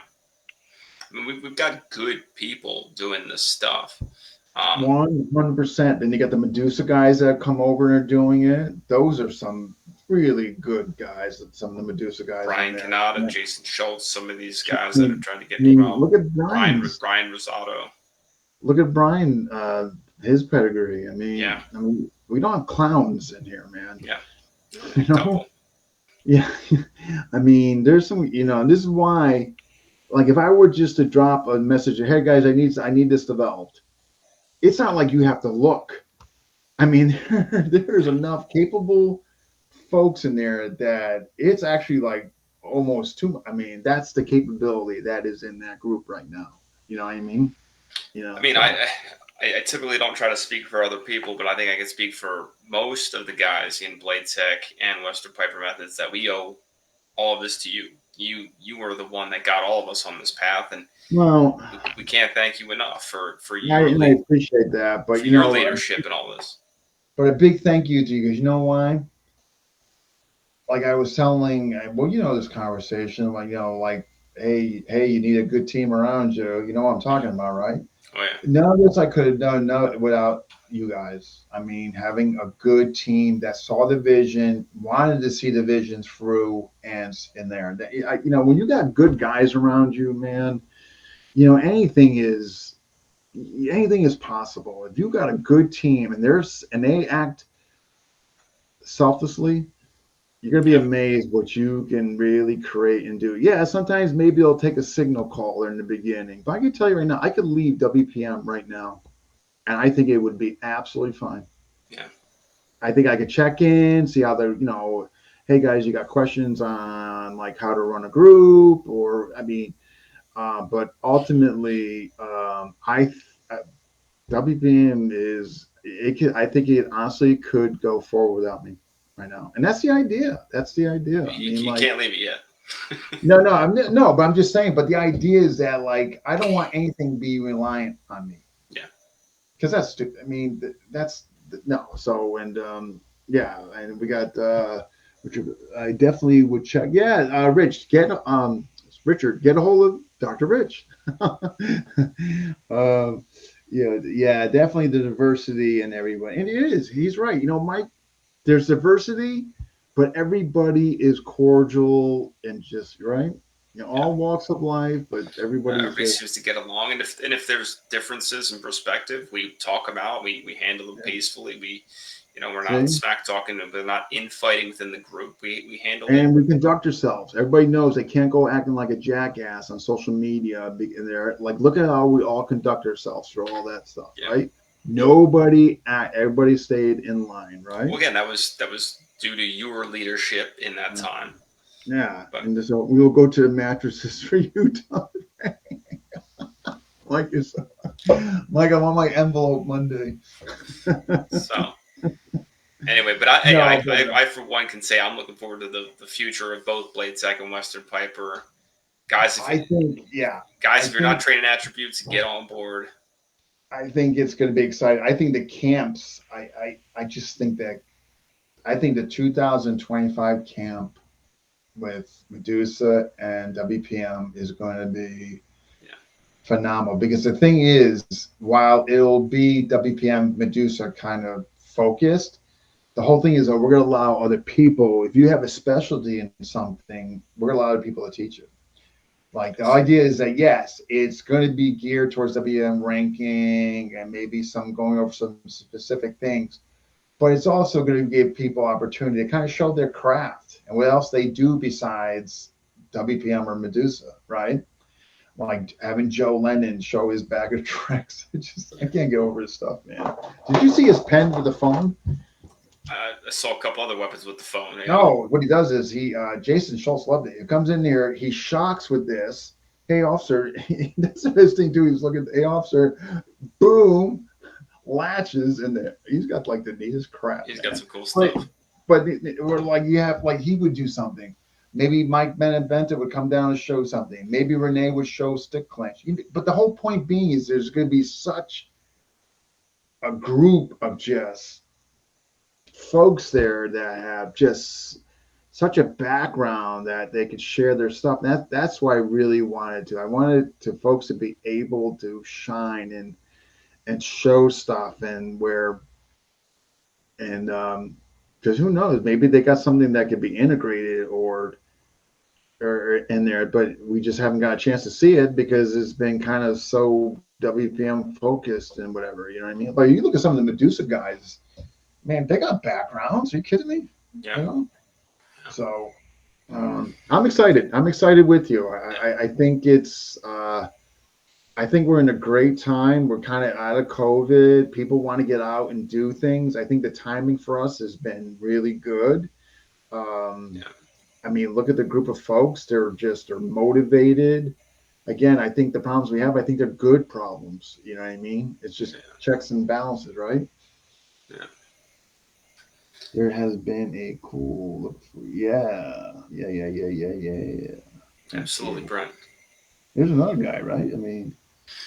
I mean we've got good people doing this stuff. 100%. Then you got the Medusa guys that come over and are doing it. Those are some really good guys. Some of the Medusa guys in Brian there. Canada, Yeah. Jason Schultz, some of these guys I that are mean, trying to get I mean, involved. look at Brian Brian's. Brian Rosato. Look at Brian. His pedigree. Yeah, I mean, we don't have clowns in here, man. yeah, You know. couple. Yeah. I mean, there's some. You know, and this is why. Like, if I were just to drop a message, hey guys, I need this developed. It's not like you have to look. I mean, there's enough capable folks in there that it's actually like almost too. I mean, that's the capability that is in that group right now. You know what I mean? You know. I mean, So I typically don't try to speak for other people, but I think I can speak for most of the guys in Blade Tech and Western Piper Methods that we owe all of this to you. You were the one that got all of us on this path, and well, we can't thank you enough for I appreciate that, but for you your know, leadership in all this. but a big thank you to you because you know why? Like I was telling, well, you know this conversation, like like, hey, you need a good team around you. You know what I'm talking about, right? Oh yeah, None of this I could have done without you guys. I mean, having a good team that saw the vision, wanted to see the vision through, and in there. You know, when you got good guys around you, man, you know anything is possible. If you got a good team and they act selflessly, you're gonna be yeah, amazed what you can really create and do. Yeah, sometimes maybe it'll take a signal caller in the beginning, but I can tell you right now, I could leave WPM right now, and I think it would be absolutely fine. yeah. I think I could check in, see how they're, hey guys, you got questions on like how to run a group, or I mean, but ultimately, WPM is it. I think it honestly could go forward without me right now, and that's the idea. That's the idea. I mean, You like, can't leave it yet. no, but I'm just saying. But the idea is that like I don't want anything to be reliant on me. Yeah. Because that's stupid. I mean, that's no. So yeah, and we got Richard. I definitely would check. Yeah, Richard, get a hold of Dr. Rich. Yeah, definitely the diversity and everybody, and it is. He's right. Mike, there's diversity, but everybody is cordial and just right. All walks of life, but everybody's everybody seems to get along, and if there's differences in perspective, we talk them out. We handle them peacefully. We're not smack talking, we're not infighting within the group. We handle it. And we conduct ourselves. Everybody knows they can't go acting like a jackass on social media. And they're like, look at how we all conduct ourselves through all that stuff, right? Everybody stayed in line, right? Well, again, that was due to your leadership in that time. Yeah, and so we will go to the mattresses for you, Tom. Like I'm on my envelope Monday. So. Anyway, but I for one can say I'm looking forward to the future of both Blade Tech and Western Piper. Guys, if you're not training attributes, get on board. I think it's going to be exciting. I think the camps, I just think that, I think the 2025 camp with Medusa and WPM is going to be phenomenal. Because the thing is, while it'll be WPM Medusa kind of focused, the whole thing is that we're going to allow other people, if you have a specialty in something, we're going to allow other people to teach it. Like the idea is that, yes, it's going to be geared towards WM ranking and maybe some going over some specific things, but it's also going to give people opportunity to kind of show their craft and what else they do besides WPM or Medusa, right? Like having Joe Lennon show his bag of tricks. I can't get over his stuff, man. Did you see his pen with the phone? I saw a couple other weapons with the phone. No, what he does is Jason Schultz loved it. He comes in here, he shocks with this. Hey, officer, that's the best thing too. He's looking, hey, officer, boom, latches in there. He's got like the neatest crap. He's got some cool stuff. But we're like, he would do something. Maybe Mike Benevento would come down and show something. Maybe Renee would show stick clench. But the whole point being is there's going to be such a group of just folks there that have just such a background that they could share their stuff. That's why I really wanted to. I wanted folks to be able to shine and show stuff because who knows, maybe they got something that could be integrated or in there, but we just haven't got a chance to see it because it's been kind of so WPM focused and whatever. You know what I mean? But you look at some of the Medusa guys. Man, they got backgrounds. Are you kidding me? Yeah. So I'm excited. I'm excited with you. I think it's. I think we're in a great time. We're kind of out of COVID. People want to get out and do things. I think the timing for us has been really good. I mean, look at the group of folks. They're motivated. Again, I think the problems we have, I think they're good problems. You know what I mean? It's just checks and balances, right? Yeah. There has been a cool look for yeah. Absolutely, Brent. There's another guy, right? I mean,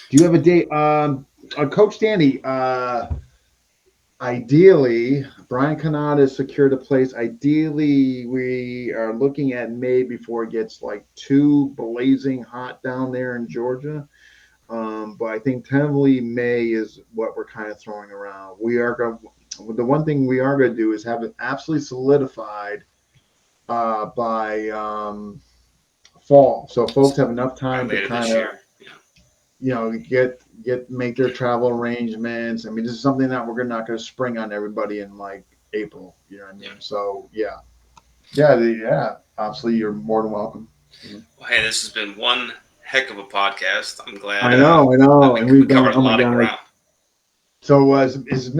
do you have a date? Coach Danny, ideally, Brian Canada has secured a place. Ideally, we are looking at May before it gets like too blazing hot down there in Georgia. But I think tentatively May is what we're kind of throwing around. The one thing we are going to do is have it absolutely solidified by fall, so folks have enough time to kind of, make their travel arrangements. I mean, this is something that we're not going to spring on everybody in like April. You know what I mean? So yeah. Absolutely, you're more than welcome. Well, hey, this has been one heck of a podcast. I'm glad. I know, and we've covered a lot of ground. So is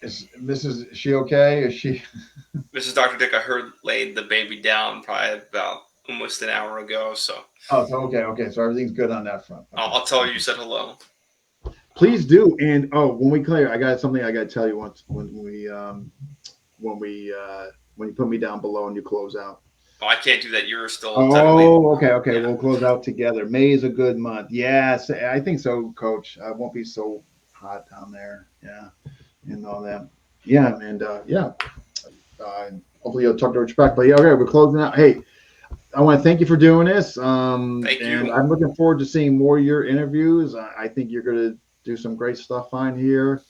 Is she okay? Is she? Mrs. Dr. Dick, I heard, laid the baby down probably about almost an hour ago. So Oh, so okay. So everything's good on that front. Okay. I'll tell her you said hello. Please do. And when we clear, I got something I got to tell you once when you put me down below and you close out. Oh, I can't do that. You're still. Okay. Yeah. We'll close out together. May is a good month. Yes, I think so, Coach. I won't be so hot down there. Yeah, and all that. Yeah, and hopefully you'll talk to Rich back. But yeah, okay, we're closing out. Hey, I want to thank you for doing this. Thank you. And I'm looking forward to seeing more of your interviews. I think you're going to do some great stuff on here.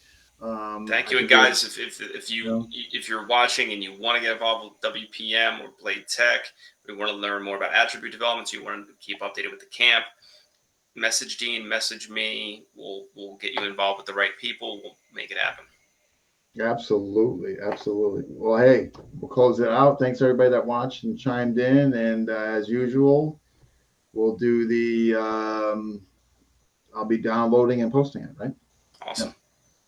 Thank you, and guys, if you're watching and you want to get involved with WPM or Blade Tech, we want to learn more about attribute developments, you want to keep updated with the camp, message Dean, message me. We'll get you involved with the right people. We'll make it happen. Absolutely. Well, hey, we'll close it out. Thanks everybody that watched and chimed in, and as usual, we'll do the. I'll be downloading and posting it. Right. Awesome. Yeah.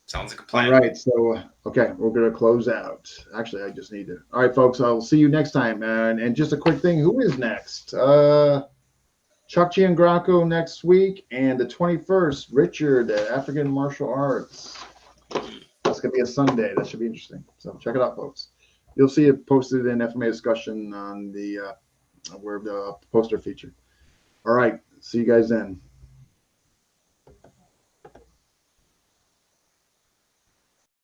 Sounds like a plan. All right. So, okay, we're going to close out. Actually, I just need to. All right, folks, I'll see you next time. And just a quick thing. Who is next? Chuck Giangracco next week. And the 21st, Richard at African Martial Arts. That's going to be a Sunday. That should be interesting. So check it out, folks. You'll see it posted in FMA discussion on the where the poster featured. All right. See you guys then.